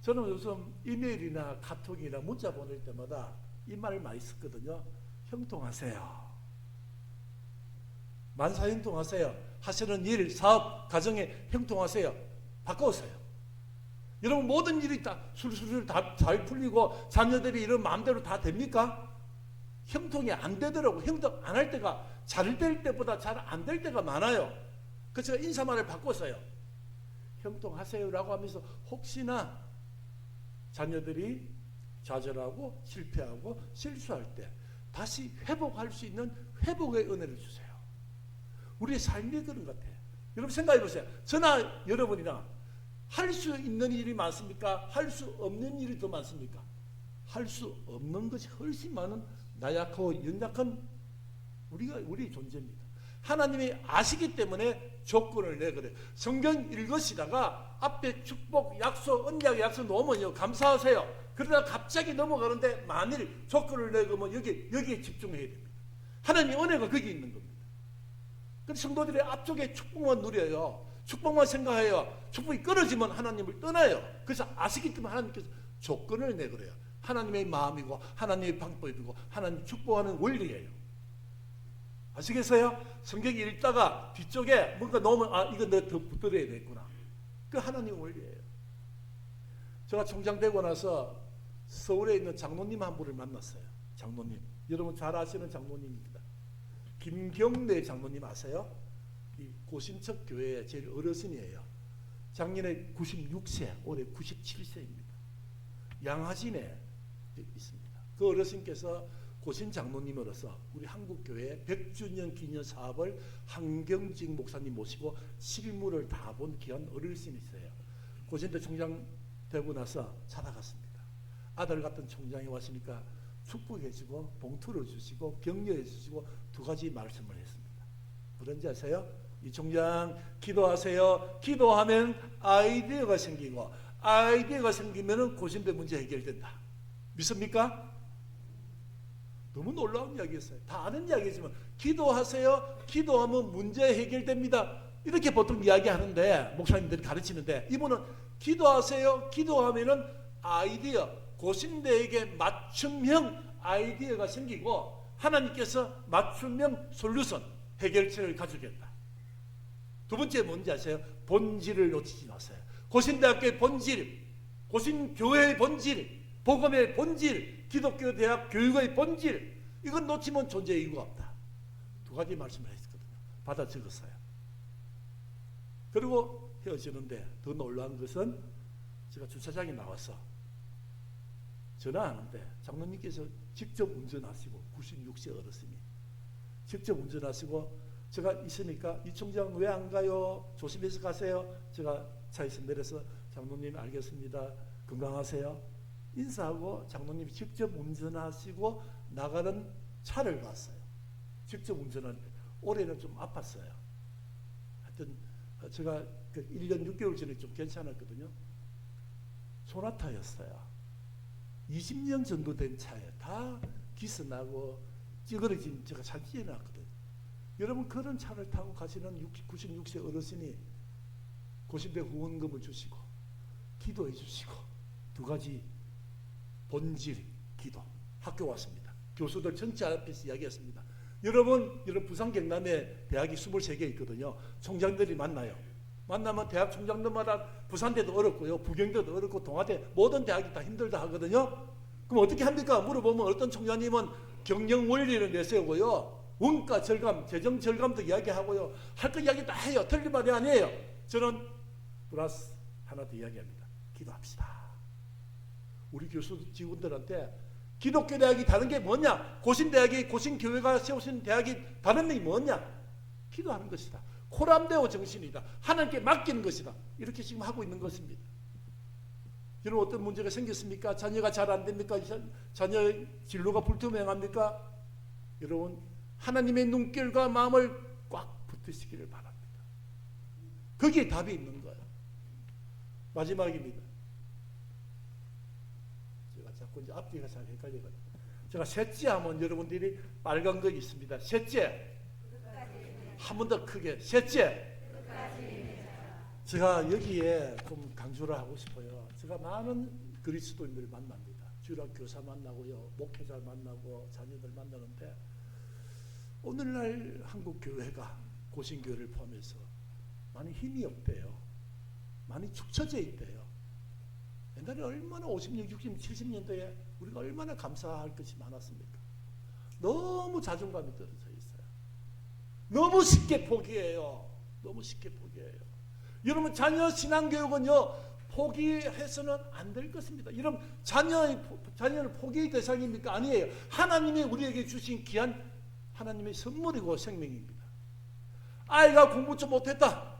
저는 요즘 이메일이나 카톡이나 문자 보낼 때마다 이 말을 많이 썼거든요. 형통하세요. 만사 형통하세요. 하시는 일, 사업, 가정에 형통하세요. 바꿔오세요. 여러분 모든 일이 다 술술 다 잘 풀리고 자녀들이 이런 마음대로 다 됩니까? 형통이 안 되더라고. 형통 안 할 때가 잘 될 때보다 잘 안 될 때가 많아요. 그래서 제가 인사말을 바꿨어요. 형통하세요라고 하면서 혹시나 자녀들이 좌절하고 실패하고 실수할 때 다시 회복할 수 있는 회복의 은혜를 주세요. 우리의 삶이 그런 것 같아요. 여러분 생각해 보세요. 저나 여러분이나 할 수 있는 일이 많습니까? 할 수 없는 일이 더 많습니까? 할 수 없는 것이 훨씬 많은 나약하고 연약한 우리의 존재입니다. 하나님이 아시기 때문에 조건을 내그래요. 성경 읽으시다가 앞에 축복, 약속, 언약의 약속 놓으면요 감사하세요. 그러다 갑자기 넘어가는데 만일 조건을 내거면 여기에 집중해야 됩니다. 하나님의 은혜가 거기 있는 겁니다. 근데 성도들이 앞쪽에 축복만 누려요. 축복만 생각해요. 축복이 끊어지면 하나님을 떠나요. 그래서 아시기 때문에 하나님께서 조건을 내그래요. 하나님의 마음이고 하나님의 방법이고 하나님 축복하는 원리예요. 아시겠어요? 성경 읽다가 뒤쪽에 뭔가 넣으면 이거 너 더 붙들어야 되겠구나. 그 하나님 원리예요. 제가 총장 되고 나서 서울에 있는 장로님 한 분을 만났어요. 장로님. 여러분 잘 아시는 장로님입니다. 김경래 장로님 아세요? 이 고신척 교회의 제일 어르신이에요. 작년에 96세, 올해 97세입니다. 양하진에 있습니다. 그 어르신께서 고신 장로님으로서 우리 한국교회 100주년 기념 사업을 한경직 목사님 모시고 실무를 다 본 귀한 어르신이세요. 고신대 총장 되고 나서 찾아갔습니다. 아들 같은 총장이 왔으니까 축복해 주고 봉투를 주시고 격려해 주시고 두 가지 말씀을 했습니다. 그런지 아세요? 이 총장 기도하세요. 기도하면 아이디어가 생기고 아이디어가 생기면 고신대 문제 해결된다. 믿습니까? 너무 놀라운 이야기였어요. 다 아는 이야기지만 기도하세요. 기도하면 문제 해결됩니다. 이렇게 보통 이야기하는데 목사님들이 가르치는데 이분은 기도하세요. 기도하면은 아이디어 고신대에게 맞춤형 아이디어가 생기고 하나님께서 맞춤형 솔루션 해결책을 가져오겠다. 두 번째 뭔지 아세요? 본질을 놓치지 마세요. 고신대학교의 본질, 고신교회의 본질, 복음의 본질, 기독교 대학 교육의 본질, 이건 놓치면 존재의 이유가 없다. 두 가지 말씀을 했거든요. 받아 적었어요. 그리고 헤어지는데 더 놀라운 것은 제가 주차장에 나와서 전화하는데 장로님께서 직접 운전하시고 96세 어르신이 직접 운전하시고 제가 있으니까 이 총장 왜 안 가요? 조심해서 가세요. 제가 차에서 내려서 장로님 알겠습니다. 건강하세요. 인사하고 장로님이 직접 운전하시고 나가는 차를 봤어요. 직접 운전하는데 올해는 좀 아팠어요. 하여튼 제가 1년 6개월 전에 좀 괜찮았거든요. 소나타였어요. 20년 정도 된 차에 다 기스나고 찌그러진 제가 사진에 놨거든요. 여러분 그런 차를 타고 가시는 96세 어르신이 고신대 후원금을 주시고 기도해 주시고 두 가지 본질 기도 학교 왔습니다. 교수들 전체 앞에서 이야기했습니다. 여러분 부산 경남에 대학이 23개 있거든요. 총장들이 만나요. 만나면 대학 총장들마다 부산대도 어렵고요. 부경대도 어렵고 동아대 모든 대학이 다 힘들다 하거든요. 그럼 어떻게 합니까? 물어보면 어떤 총장님은 경영 원리를 내세우고요. 원가 절감, 재정 절감도 이야기하고요. 할 거 이야기 다 해요. 틀린 말이 아니에요. 저는 플러스 하나 더 이야기합니다. 기도합시다. 우리 교수 직원들한테 기독교 대학이 다른 게 뭐냐? 고신대학이, 고신교회가 세우신 대학이 다른 게 뭐냐? 기도하는 것이다. 코람데오 정신이다. 하나님께 맡기는 것이다. 이렇게 지금 하고 있는 것입니다. 여러분 어떤 문제가 생겼습니까? 자녀가 잘 안 됩니까? 자녀 진로가 불투명합니까? 여러분 하나님의 눈길과 마음을 꽉 붙으시기를 바랍니다. 거기에 답이 있는 거예요. 마지막입니다. 제가 자꾸 이제 앞뒤가 잘 헷갈리거든요. 제가 셋째 하면 여러분들이 빨간 거 있습니다. 셋째. 한 번 더 크게. 셋째. 제가 여기에 좀 강조를 하고 싶어요. 제가 많은 그리스도인들 만납니다. 주일학 교사 만나고요. 목회자 만나고 자녀들 만나는데 오늘날 한국 교회가 고신교회를 포함해서 많이 힘이 없대요. 많이 축 처져 있대요. 옛날에 얼마나 50년, 60년, 70년대에 우리가 얼마나 감사할 것이 많았습니까? 너무 자존감이 떨어져 있어요. 너무 쉽게 포기해요. 너무 쉽게 포기해요. 여러분 자녀 신앙교육은요 포기해서는 안 될 것입니다. 여러분 자녀는 포기의 대상입니까? 아니에요. 하나님이 우리에게 주신 귀한 하나님의 선물이고 생명입니다. 아이가 공부 좀 못했다.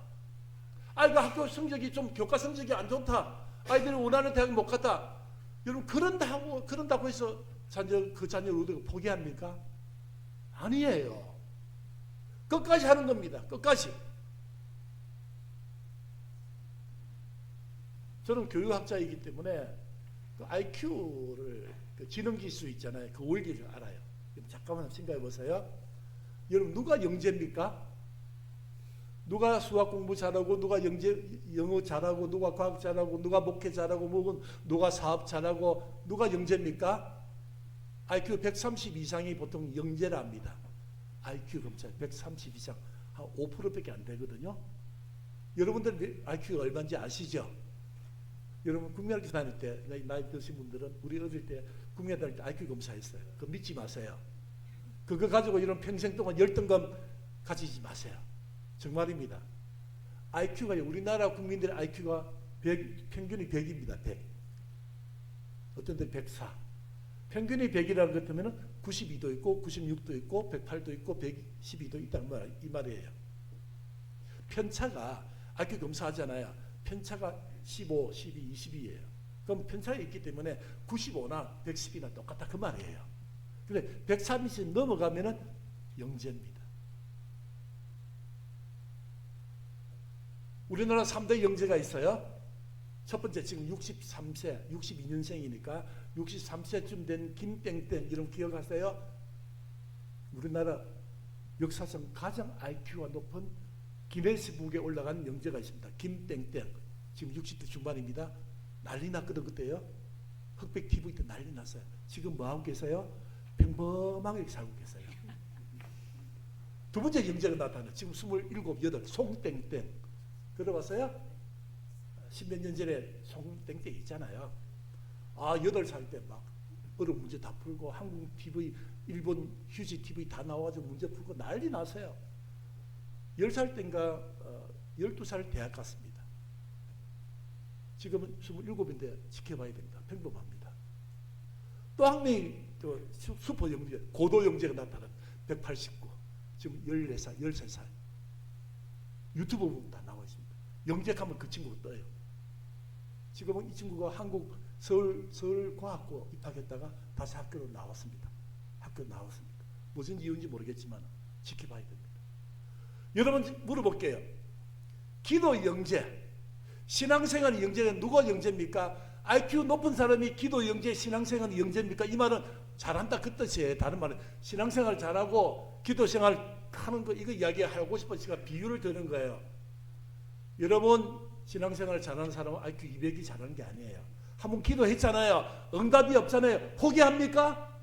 아이가 학교 성적이 좀 교과 성적이 안 좋다. 아이들이 원하는 대학 못 갔다. 여러분 그런다고 해서 그 자녀를 우리가 포기합니까? 아니에요. 끝까지 하는 겁니다. 끝까지. 저는 교육학자이기 때문에 그 IQ를 그 지능지수 있잖아요. 그 원리를 알아요. 잠깐만 생각해 보세요. 여러분 누가 영재입니까? 누가 수학 공부 잘하고 누가 영어 잘하고 누가 과학 잘하고 누가 목회 잘하고 누가 사업 잘하고 누가 영재입니까? IQ 130 이상이 보통 영재라 합니다. IQ 검사 130 이상 한 5%밖에 안 되거든요. 여러분들 IQ가 얼마인지 아시죠? 여러분 국민학교 다닐 때 나이 드신 분들은 우리 어릴 때 국민학교 다닐 때 IQ 검사했어요. 그거 믿지 마세요. 그거 가지고 이런 평생 동안 열등감 가지지 마세요. 정말입니다. IQ가 우리나라 국민들의 IQ가 100, 평균이 100입니다. 100. 어떤 데 104. 평균이 100이라는 것 같으면 92도 있고 96도 있고 108도 있고 112도 있다는 이 말이에요. 편차가 IQ 검사하잖아요. 편차가 15, 12, 22예요. 그럼 편차가 있기 때문에 95나 110이나 똑같다 그 말이에요. 근데 130 넘어가면은 영재입니다. 우리나라 3대 영재가 있어요. 첫 번째 지금 63세, 62년생이니까 63세쯤 된 김땡땡 이름 기억하세요? 우리나라 역사상 가장 IQ가 높은 기네스북에 올라간 영재가 있습니다. 김땡땡. 지금 60대 중반입니다. 난리 났거든 그때요. 흑백 TV 때 난리 났어요. 지금 뭐하고 계세요? 평범하게 살고 계세요. 두 번째 영재가 나타나. 지금 27, 8 송땡땡. 들어봤어요? 10몇 년 전에 송땡땡 있잖아요. 8살 때 막 어려운 문제 다 풀고 한국 TV, 일본 휴지 TV 다 나와가지고 문제 풀고 난리 나세요. 10살 때인가 12살 대학 갔습니다. 지금은 27인데 지켜봐야 됩니다. 평범합니다. 또 한 명이 슈퍼 영재, 고도 영재가 나타난 189. 지금 14살, 13살. 유튜브 보면 다 나와 있습니다. 영재하면 그 친구가 떠요. 지금은 이 친구가 한국 서울과학고 입학했다가 다시 학교로 나왔습니다. 학교 나왔습니다. 무슨 이유인지 모르겠지만 지켜봐야 됩니다. 여러분 물어볼게요. 기도 영재, 신앙생활 영재는 누가 영재입니까? IQ 높은 사람이 기도 영재, 신앙생활 영재입니까? 이 말은 잘한다 그 뜻이에요. 다른 말은 신앙생활 잘하고 기도생활 하는 거 이거 이야기하고 싶어서 제가 비유를 드는 거예요. 여러분 신앙생활 잘하는 사람은 IQ 200이 잘하는 게 아니에요. 한번 기도했잖아요. 응답이 없잖아요. 포기합니까?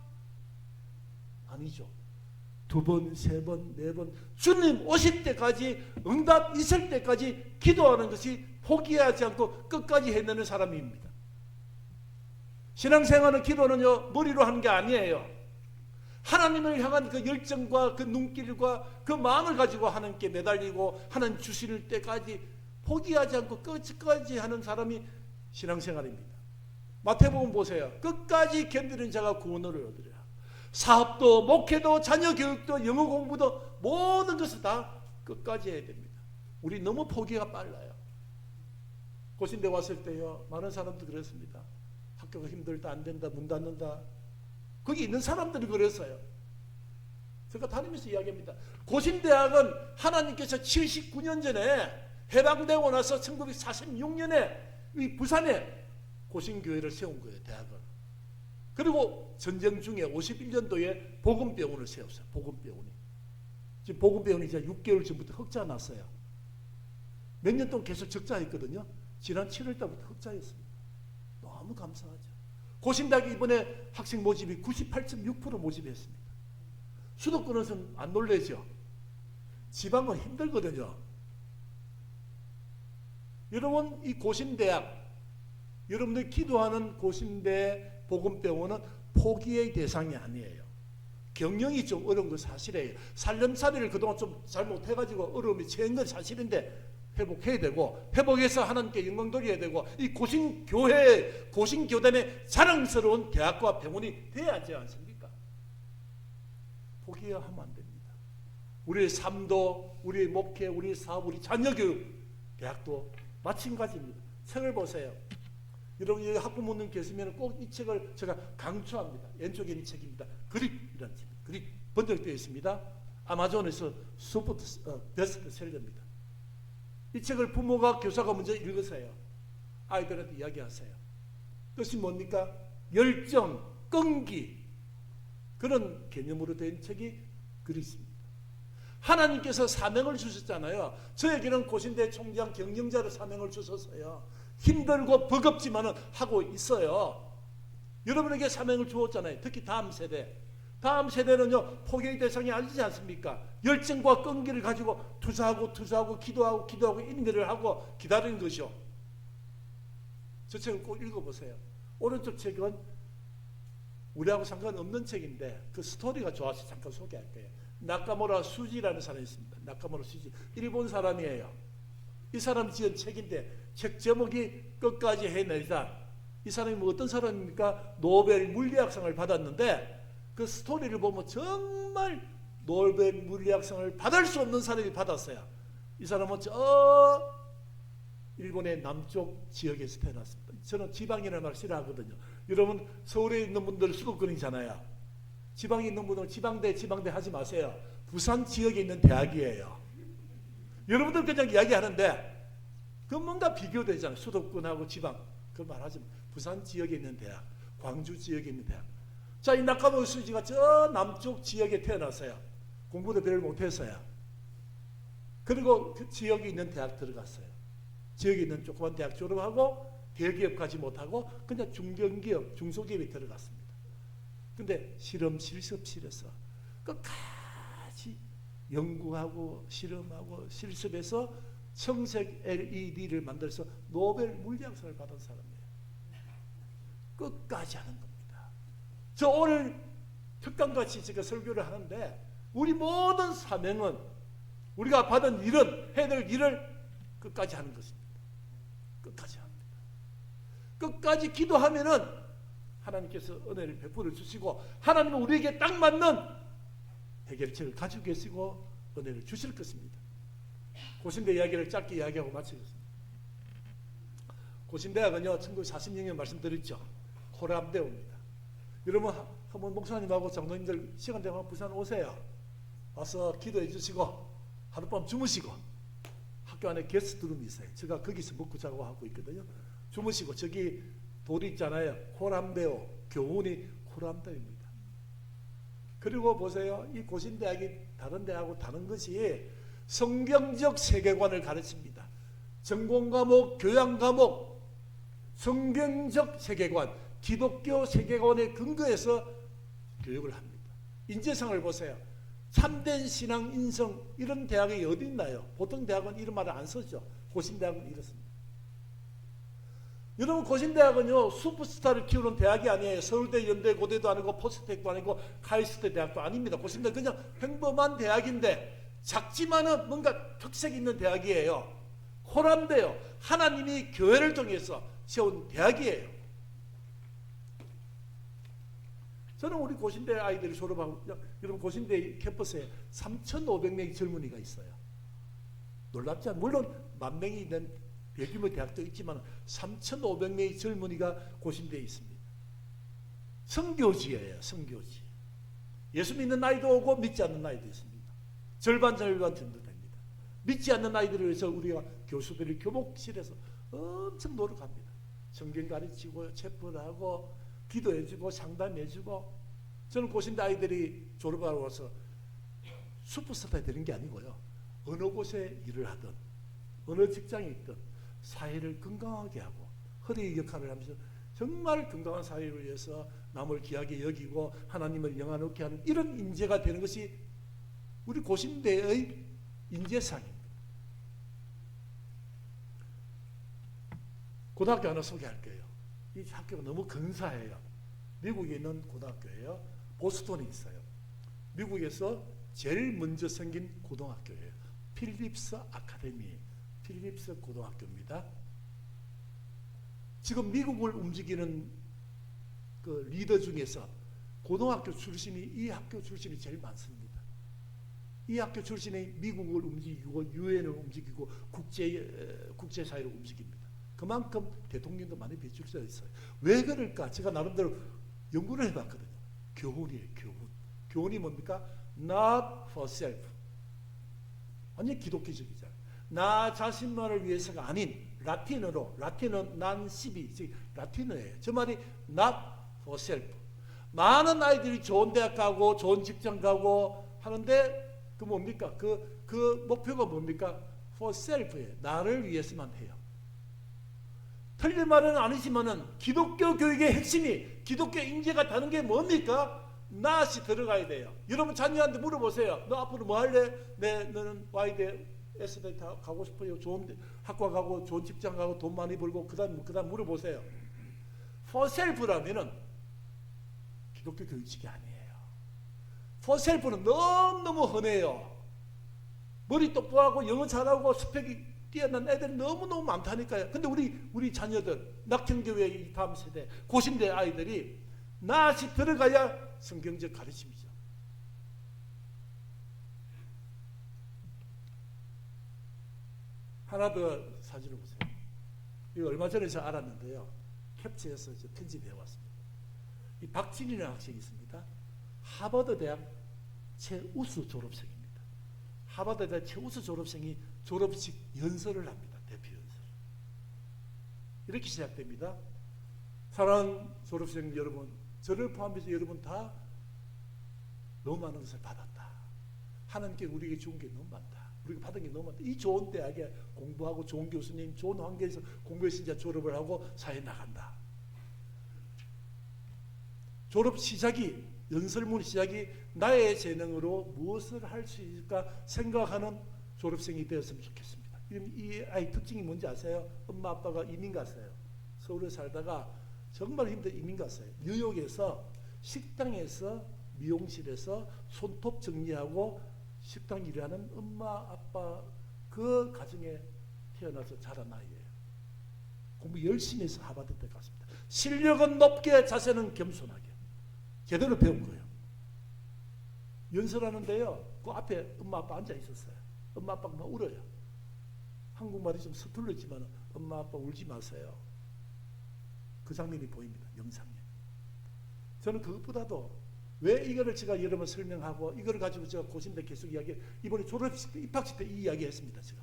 아니죠. 2번, 3번, 4번 주님 오실 때까지 응답 있을 때까지 기도하는 것이 포기하지 않고 끝까지 해내는 사람입니다. 신앙생활은 기도는요 머리로 하는 게 아니에요. 하나님을 향한 그 열정과 그 눈길과 그 마음을 가지고 하나님께 매달리고 하나님 주실 때까지 포기하지 않고 끝까지 하는 사람이 신앙생활입니다. 마태복음 보세요. 끝까지 견디는 자가 구원을 얻으리라. 사업도 목회도 자녀 교육도 영어 공부도 모든 것을 다 끝까지 해야 됩니다. 우리 너무 포기가 빨라요. 고신대 왔을 때요 많은 사람도 그랬습니다. 학교가 힘들다, 안 된다, 문 닫는다. 거기 있는 사람들이 그랬어요. 제가 다니면서 이야기합니다. 고신대학은 하나님께서 79년 전에 해방되고 나서 1946년에 이 부산에 고신교회를 세운 거예요. 대학을. 그리고 전쟁 중에 51년도에 복음병원을 세웠어요. 복음병원이. 지금 복음병원이 이제 6개월 전부터 흑자 났어요. 몇 년 동안 계속 적자였거든요. 지난 7월 달부터 흑자였습니다. 너무 감사하죠. 고신대학이 이번에 학생 모집이 98.6% 모집했습니다. 수도권에서는 안 놀래죠. 지방은 힘들거든요. 여러분 이 고신대학, 여러분들이 기도하는 고신대 복음병원은 포기의 대상이 아니에요. 경영이 좀 어려운 건 사실이에요. 살림살이를 그동안 좀 잘못해가지고 어려움이 처한 건 사실인데 회복해야 되고, 회복해서 하나님께 영광 돌려야 되고, 이 고신교회, 고신교단의 자랑스러운 대학과 병원이 돼야 하지 않습니까? 포기하면 안 됩니다. 우리의 삶도, 우리의 목회, 우리의 사업, 우리 자녀교육, 대학도 마찬가지입니다. 책을 보세요. 여러분 여기 학부모님 계시면 꼭 이 책을 제가 강추합니다. 왼쪽에 있는 책입니다. 그립이라는 책. 그립 번역되어 있습니다. 아마존에서 슈퍼 베스트셀러입니다. 이 책을 부모가 교사가 먼저 읽으세요. 아이들한테 이야기하세요. 뜻이 뭡니까? 열정, 끈기, 그런 개념으로 된 책이 그리스입니다. 하나님께서 사명을 주셨잖아요. 저에게는 고신대 총장 경영자로 사명을 주셨어요. 힘들고 버겁지만은 하고 있어요. 여러분에게 사명을 주었잖아요. 특히 다음 세대. 다음 세대는요 포기의 대상이 아니지 않습니까? 열정과 끈기를 가지고 투자하고 기도하고 인내를 하고 기다리는 것이요. 저 책을 꼭 읽어보세요. 오른쪽 책은 우리하고 상관없는 책인데 그 스토리가 좋아서 잠깐 소개할 거예요. 나카무라 수지라는 사람이 있습니다. 나카무라 수지, 일본 사람이에요. 이 사람이 지은 책인데 책 제목이 끝까지 해내자. 이 사람이 뭐 어떤 사람입니까? 노벨 물리학상을 받았는데 그 스토리를 보면 정말 노벨 물리학상을 받을 수 없는 사람이 받았어요. 이 사람은 저 일본의 남쪽 지역에서 태어났습니다. 저는 지방이라는 말 싫어하거든요. 여러분 서울에 있는 분들 수도권이잖아요. 지방에 있는 분들은 지방대 하지 마세요. 부산 지역에 있는 대학이에요. 여러분들 그냥 이야기하는데 그 뭔가 비교되잖아요. 수도권하고 지방. 그 말하지 마. 부산 지역에 있는 대학, 광주 지역에 있는 대학. 자, 이 나카무라 수지가 저 남쪽 지역에 태어났어요. 공부도 별로 못했어요. 그리고 그 지역에 있는 대학 들어갔어요. 지역에 있는 조그만 대학 졸업하고 대기업 가지 못하고 그냥 중견기업, 중소기업에 들어갔습니다. 근데 실습실에서 끝까지 연구하고 실험하고 실습해서 청색 LED를 만들어서 노벨 물리학상을 받은 사람이에요. 끝까지 하는 겁니다. 저 오늘 특강같이 제가 설교를 하는데 우리 모든 사명은 우리가 받은 일은 해야 될 일을 끝까지 하는 것입니다. 끝까지 합니다. 끝까지 기도하면은 하나님께서 은혜를 베풀어 주시고 하나님은 우리에게 딱 맞는 해결책을 가지고 계시고 은혜를 주실 것입니다. 고신대 이야기를 짧게 이야기하고 마치겠습니다. 고신대학은요 1946년 말씀드렸죠. 호람대오입니다. 여러분 한번 목사님하고 장로님들 시간 되면 부산 오세요. 와서 기도해 주시고 하룻밤 주무시고 학교 안에 게스트룸이 있어요. 제가 거기서 먹고 자고 하고 있거든요. 주무시고 저기 돌이 있잖아요. 호람대오 교훈이 호람대오입니다. 그리고 보세요. 이 고신대학이 다른 대학하고 다른 것이 성경적 세계관을 가르칩니다. 전공과목, 교양과목, 성경적 세계관, 기독교 세계관에 근거해서 교육을 합니다. 인재상을 보세요. 참된 신앙 인성 이런 대학이 어디 있나요? 보통 대학은 이런 말을 안 쓰죠. 고신대학은 이렇습니다. 여러분 고신대학은요 슈퍼스타를 키우는 대학이 아니에요. 서울대, 연대, 고대도 아니고 포스텍도 아니고 카이스트 대학도 아닙니다. 고신대 그냥 평범한 대학인데 작지만은 뭔가 특색 있는 대학이에요. 호람대요. 하나님이 교회를 통해서 세운 대학이에요. 저는 우리 고신대 아이들이 졸업하고 여러분 고신대 캠퍼스에 3,500명의 젊은이가 있어요. 놀랍지 않아요? 물론 10,000명이 있는 대규모 대학도 있지만 3,500명의 젊은이가 고신대에 있습니다. 성교지예요. 성교지. 예수 믿는 아이도 오고 믿지 않는 아이도 있습니다. 절반 정도 됩니다. 믿지 않는 아이들을 위해서 우리가 교수들이 교목실에서 엄청 노력합니다. 성경 가르치고 체포하고 기도해주고 상담해주고. 저는 고신대 아이들이 졸업하고 와서 슈퍼스타가 되는 게 아니고요. 어느 곳에 일을 하든 어느 직장에 있든 사회를 건강하게 하고 허리의 역할을 하면서 정말 건강한 사회를 위해서 남을 귀하게 여기고 하나님을 영화롭게 하는 이런 인재가 되는 것이 우리 고신대의 인재상입니다. 고등학교 하나 소개할게요. 이 학교가 너무 근사해요. 미국에 있는 고등학교예요. 보스턴에 있어요. 미국에서 제일 먼저 생긴 고등학교예요. 필립스 아카데미, 필립스 고등학교입니다. 지금 미국을 움직이는 그 리더 중에서 고등학교 출신이 이 학교 출신이 제일 많습니다. 이 학교 출신이 미국을 움직이고 유엔을 움직이고 국제사회를 움직입니다. 그만큼 대통령도 많이 배출되어 있어요. 왜 그럴까? 제가 나름대로 연구를 해봤거든요. 교훈이에요. 교훈. 교훈이 뭡니까? Not for self. 완전 기독교적이잖아요. 나 자신만을 위해서가 아닌 라틴어로, 라틴어 난 시비, 라틴어예요. 저 말이 not for self. 많은 아이들이 좋은 대학 가고 좋은 직장 가고 하는데 그 뭡니까? 그 목표가 뭡니까? for self예요. 나를 위해서만 해요. 틀린 말은 아니지만은 기독교 교육의 핵심이 기독교 인재가 되는 게 뭡니까? 낫이 들어가야 돼요. 여러분 자녀한테 물어보세요. 너 앞으로 뭐 할래? 너는 Y대, S대 가고 싶어요. 좋은 학과 가고 좋은 직장 가고 돈 많이 벌고 그다음 물어보세요. For self라면은 기독교 교육식이 아니에요. For self는 너무너무 흔해요. 머리 똑똑하고 영어 잘하고 스펙이 뛰어난 애들이 너무너무 많다니까요. 근데 우리 자녀들, 낙천교회의 이 다음 세대, 고신대 아이들이 낫이 들어가야 성경적 가르침이죠. 하나 더 사진을 보세요. 이거 얼마 전에 제가 알았는데요. 캡처해서 편집해 왔습니다. 이 박진이라는 학생이 있습니다. 하버드 대학 최우수 졸업생입니다. 하버드 대학 최우수 졸업생이 졸업식 연설을 합니다. 대표 연설. 이렇게 시작됩니다. 사랑하는 졸업생 여러분, 저를 포함해서 여러분 다 너무 많은 것을 받았다. 하나님께 우리에게 준 게 너무 많다. 우리가 받은 게 너무 많다. 이 좋은 대학에 공부하고 좋은 교수님, 좋은 환경에서 공부해서 이제 졸업을 하고 사회에 나간다. 졸업 시작이, 연설문 시작이 나의 재능으로 무엇을 할 수 있을까 생각하는 졸업생이 되었으면 좋겠습니다. 이 아이 특징이 뭔지 아세요? 엄마 아빠가 이민 갔어요. 서울에 살다가 정말 힘든 이민 갔어요. 뉴욕에서 식당에서 미용실에서 손톱 정리하고 식당 일하는 엄마 아빠 그 가정에 태어나서 자란 아이예요. 공부 열심히 해서 하버드 때 갔습니다. 실력은 높게 자세는 겸손하게 제대로 배운 거예요. 연설하는데요. 그 앞에 엄마 아빠 앉아 있었어요. 엄마 아빠가 막 울어요. 한국말이 좀 서툴렀지만 엄마 아빠 울지 마세요. 그 장면이 보입니다. 영상에. 저는 그것보다도 왜 이거를 제가 여러 번 설명하고 이걸 가지고 제가 고신대 계속 이야기, 이번에 졸업식 때 입학식 때 이 이야기 했습니다. 제가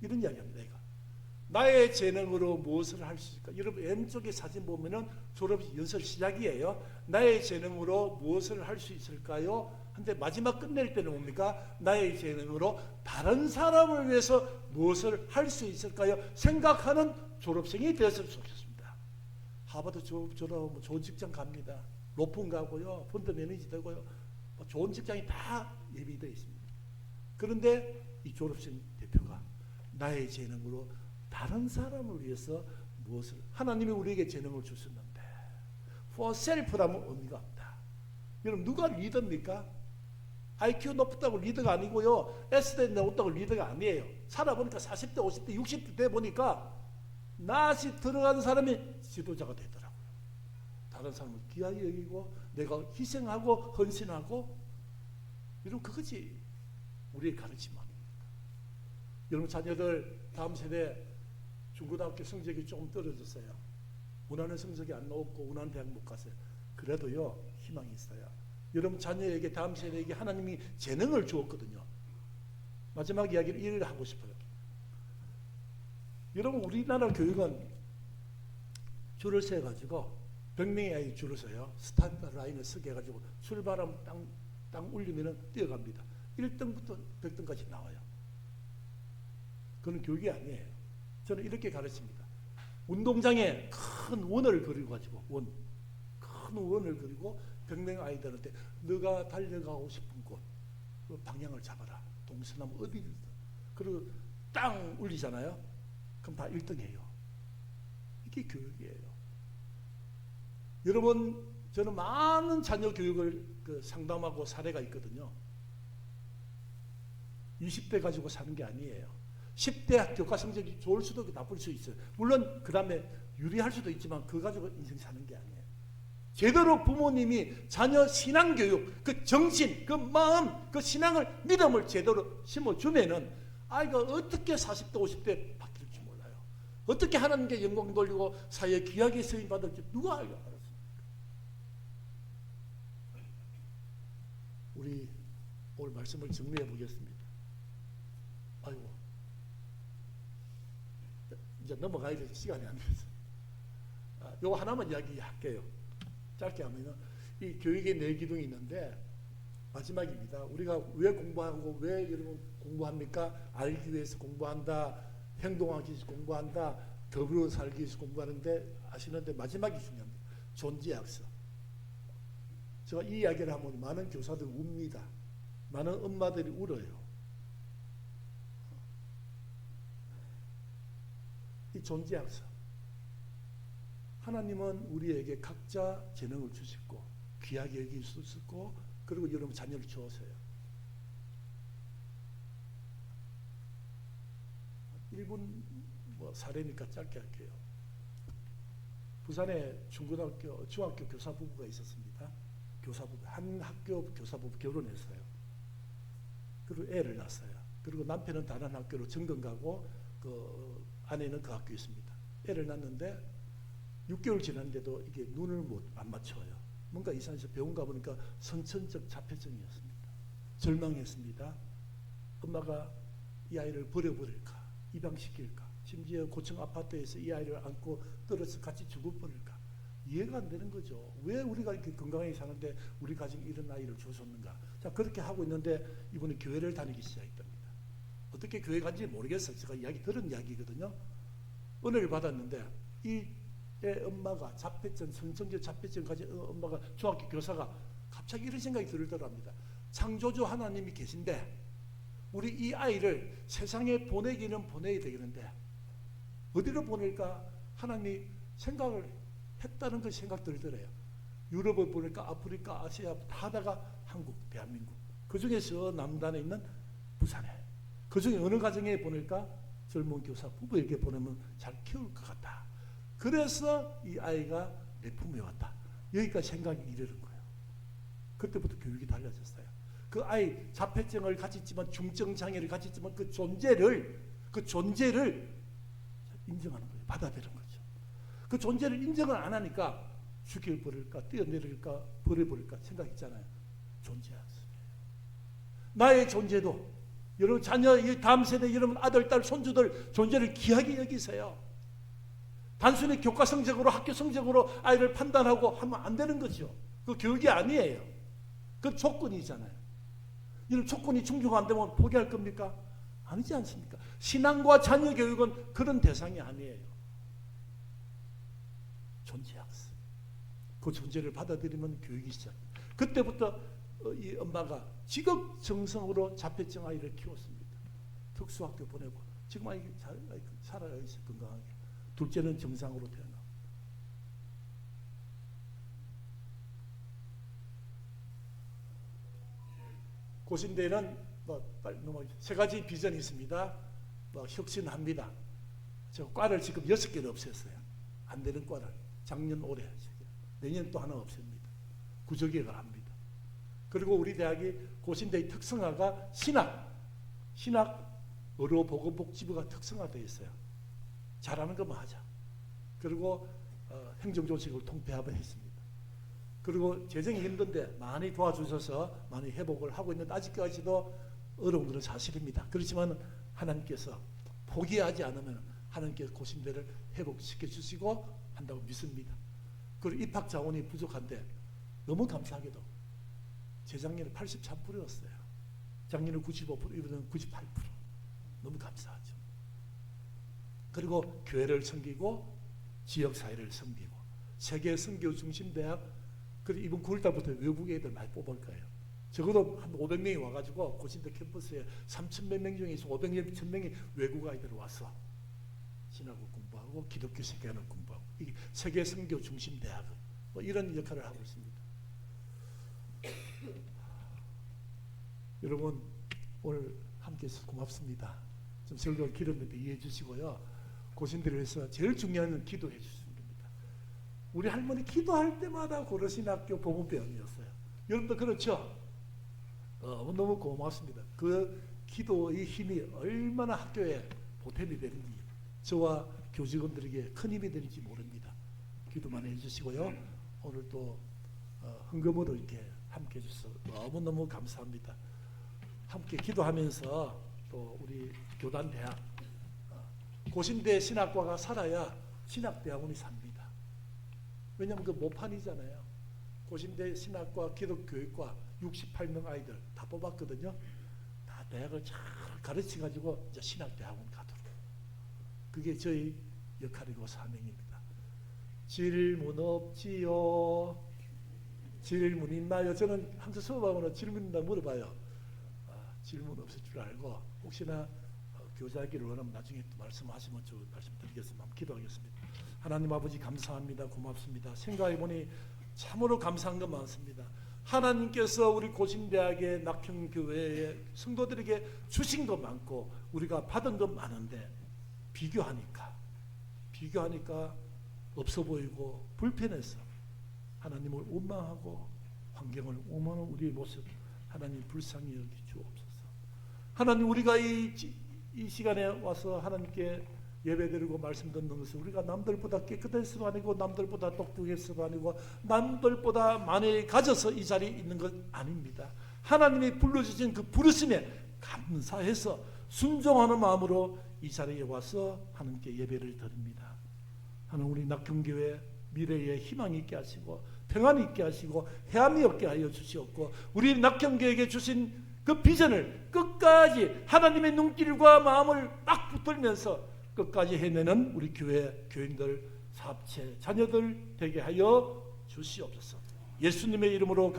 이런 이야기합니다. 내가 나의 재능으로 무엇을 할 수 있을까? 여러분 왼쪽에 사진 보면은 졸업식 연설 시작이에요. 나의 재능으로 무엇을 할 수 있을까요? 근데 마지막 끝낼 때는 뭡니까? 나의 재능으로 다른 사람을 위해서 무엇을 할 수 있을까요? 생각하는 졸업생이 되었으면 좋겠습니다. 하버드 졸업하면 좋은 직장 갑니다. 로펌 가고요. 펀드 매니저 되고요. 좋은 직장이 다 예비되어 있습니다. 그런데 이 졸업생 대표가 나의 재능으로 다른 사람을 위해서 무엇을 하나님이 우리에게 재능을 주셨는데 for self라면 의미가 없다. 여러분 누가 리더입니까? IQ 높다고 리더가 아니고요. S대 높다고 리더가 아니에요. 살아보니까 40대, 50대, 60대 돼 보니까 낯이 들어간 사람이 지도자가 되더라고요. 다른 사람을 귀하게 여기고 내가 희생하고 헌신하고 여러분 그것이 우리의 가르침 아닙니까? 여러분 자녀들 다음 세대 중고등학교 성적이 조금 떨어졌어요. 원하는 성적이 안 나왔고 원하는 대학 못 갔어요. 그래도요 희망이 있어요. 여러분 자녀에게 다음 세대에게 하나님이 재능을 주었거든요. 마지막 이야기를 이를 하고 싶어요. 여러분 우리나라 교육은 줄을 세가지고 100명의 아이 줄을 서요. 스타트 라인을 서게 해가지고 출발하면 땅 울리면 뛰어갑니다. 1등부터 100등까지 나와요. 그건 교육이 아니에요. 저는 이렇게 가르칩니다. 운동장에 큰 원을 그리고 가지고 큰 원을 그리고 100명 아이들한테 너가 달려가고 싶은 곳 그 방향을 잡아라. 동서남 어디든. 그리고 땅 울리잖아요. 그럼 다 1등이에요. 이게 교육이에요. 여러분 저는 많은 자녀 교육을 상담하고 사례가 있거든요. 20대 가지고 사는 게 아니에요. 10대 교과 성적이 좋을 수도 있고 나쁠 수 있어요. 물론 그 다음에 유리할 수도 있지만 그거 가지고 인생 사는 게 아니에요. 제대로 부모님이 자녀 신앙교육, 그 정신, 그 마음, 그 신앙을, 믿음을 제대로 심어주면은 아이가 어떻게 40대, 50대 바뀔지 몰라요. 어떻게 하나님께 영광 돌리고 사회에 귀하게 쓰임받을지 누가 알겠습니까? 우리 오늘 말씀을 정리해 보겠습니다. 아이고, 이제 넘어가야 될 시간이 안 돼서 요거 하나만 이야기할게요. 짧게 하면은 이 교육의 네 기둥이 있는데 마지막입니다. 우리가 왜 공부하고 왜 여러분 공부합니까? 알기 위해서 공부한다. 행동하기 위해서 공부한다. 더불어 살기 위해서 공부하는데 아시는데 마지막이 중요합니다. 존재학습. 제가 이 이야기를 하면 많은 교사들이 웁니다. 많은 엄마들이 울어요. 이 존재학습. 하나님은 우리에게 각자 재능을 주셨고 귀하게 여길 수 있었고 그리고 여러분 자녀를 주었어요. 1분 사례니까 짧게 할게요. 부산에 중학교 교사 부부가 있었습니다. 교사 부부 한 학교 교사 부부 결혼했어요. 그리고 애를 낳았어요. 그리고 남편은 다른 학교로 전근 가고 그 아내는 그 학교에 있습니다. 애를 낳았는데 6개월 지났는데도 이게 눈을 안 맞춰요. 뭔가 이상해서 병원 가보니까 선천적 자폐증이었습니다. 절망했습니다. 엄마가 이 아이를 버려버릴까, 입양시킬까, 심지어 고층 아파트에서 이 아이를 안고 떨어져 같이 죽어버릴까. 이해가 안 되는 거죠. 왜 우리가 이렇게 건강하게 사는데 우리 가정에 이런 아이를 주셨는가. 자, 그렇게 하고 있는데 이분이 교회를 다니기 시작했답니다. 어떻게 교회 간지 모르겠어요. 제가 이야기 들은 이야기거든요. 은혜를 받았는데 이 엄마가 자폐증, 선천적 자폐증 가진 엄마가 중학교 교사가 갑자기 이런 생각이 들더랍니다. 창조주 하나님이 계신데 우리 이 아이를 세상에 보내기는 보내야 되겠는데 어디로 보낼까 하나님이 생각을 했다는 그 생각 들더래요. 유럽을 보낼까 아프리카, 아시아 다 하다가 한국, 대한민국 그 중에서 남단에 있는 부산에 그 중에 어느 가정에 보낼까 젊은 교사 부부에게 보내면 잘 키울 것 같다. 그래서 이 아이가 내 품에 왔다. 여기까지 생각이 이르는 거예요. 그때부터 교육이 달라졌어요. 그 아이 자폐증을 가졌지만 중증 장애를 가졌지만 그 존재를 인정하는 거예요. 받아들이는 거죠. 그 존재를 인정을 안 하니까 죽여버릴까 뛰어내릴까 버려버릴까 생각했잖아요. 존재학습이에요. 나의 존재도 여러분 자녀 다음 세대 여러분 아들 딸 손주들 존재를 귀하게 여기세요. 단순히 교과 성적으로 학교 성적으로 아이를 판단하고 하면 안 되는 거죠. 그 교육이 아니에요. 그 조건이잖아요. 이런 조건이 충족 안 되면 포기할 겁니까? 아니지 않습니까? 신앙과 자녀 교육은 그런 대상이 아니에요. 존재학습. 그 존재를 받아들이면 교육이 시작합니다. 그때부터 이 엄마가 지극정성으로 자폐증 아이를 키웠습니다. 특수학교 보내고 지금 아이 살아요, 건강하게. 둘째는 정상으로 태어나. 고신대는 세 가지 비전이 있습니다. 혁신합니다. 저 과를 지금 6개를 없앴어요. 안 되는 과를. 작년 올해. 내년 또 하나 없앱니다. 구조개혁을 합니다. 그리고 우리 대학이 고신대의 특성화가 신학, 의료, 보건, 복지부가 특성화되어 있어요. 잘하는 것만 하자. 그리고 행정조직을 통폐합을 했습니다. 그리고 재정이 힘든데 많이 도와주셔서 많이 회복을 하고 있는데 아직까지도 어려운 것은 사실입니다. 그렇지만 하나님께서 포기하지 않으면 하나님께서 고신대를 회복시켜 주시고 한다고 믿습니다. 그리고 입학 자원이 부족한데 너무 감사하게도 재작년에 83%였어요. 작년에 95%, 이번에는 98%. 너무 감사하죠. 그리고 교회를 섬기고 지역사회를 섬기고 세계 선교 중심 대학. 그리고 이번 9월달부터 외국 애들 많이 뽑을 거예요. 적어도 한 500명이 와가지고 고신대 캠퍼스에 3,000몇 명 중에서 500명, 1,000명이 외국 아이들 와서 신학을 공부하고 기독교 세계관을 공부하고 이게 세계 선교 중심 대학 이런 역할을 하고 있습니다. 여러분 오늘 함께해서 고맙습니다. 좀 설교를 길었는데 이해해 주시고요. 고신대를 위해서 제일 중요한 건 기도해 주시는 겁니다. 우리 할머니 기도할 때마다 고려신학교 보문배원이었어요. 여러분도 그렇죠? 너무 고맙습니다. 그 기도의 힘이 얼마나 학교에 보탬이 되는지 저와 교직원들에게 큰 힘이 되는지 모릅니다. 기도 많이 해주시고요. 오늘 또 헌금으로 이렇게 함께 해주셔서 너무너무 감사합니다. 함께 기도하면서 또 우리 교단대학 고신대 신학과가 살아야 신학대학원이 삽니다. 왜냐하면 그 모판이잖아요. 고신대 신학과 기독교육과 68명 아이들 다 뽑았거든요. 다 대학을 잘 가르쳐가지고 이제 신학대학원 가도록. 그게 저희 역할이고 사명입니다. 질문 없지요? 질문 있나요? 저는 항상 수업하면 질문 있나 물어봐요. 질문 없을 줄 알고 혹시나 교사하기를 원하면 나중에 또 말씀하시면 저 말씀드리겠습니다. 한번 기도하겠습니다. 하나님 아버지 감사합니다. 고맙습니다. 생각해보니 참으로 감사한 것 많습니다. 하나님께서 우리 고신대학의 낙형교회의 성도들에게 주신 것 많고 우리가 받은 것 많은데 비교하니까 없어 보이고 불편해서 하나님을 원망하고 환경을 오만한 우리의 모습 하나님 불쌍히 여기 주옵소서. 하나님 우리가 이 시간에 와서 하나님께 예배드리고 말씀 듣는 것은 우리가 남들보다 깨끗해서도 아니고 남들보다 똑똑해서도 아니고 남들보다 많이 가져서 이 자리에 있는 것 아닙니다. 하나님이 불러주신 그 부르심에 감사해서 순종하는 마음으로 이 자리에 와서 하나님께 예배를 드립니다. 하나님 우리 낙형교회 미래에 희망이 있게 하시고 평안이 있게 하시고 해함이 없게 하여 주시옵고 우리 낙형교회에게 주신 그 비전을 끝까지 하나님의 눈길과 마음을 딱 붙들면서 끝까지 해내는 우리 교회 교인들 사업체 자녀들 되게 하여 주시옵소서. 예수님의 이름으로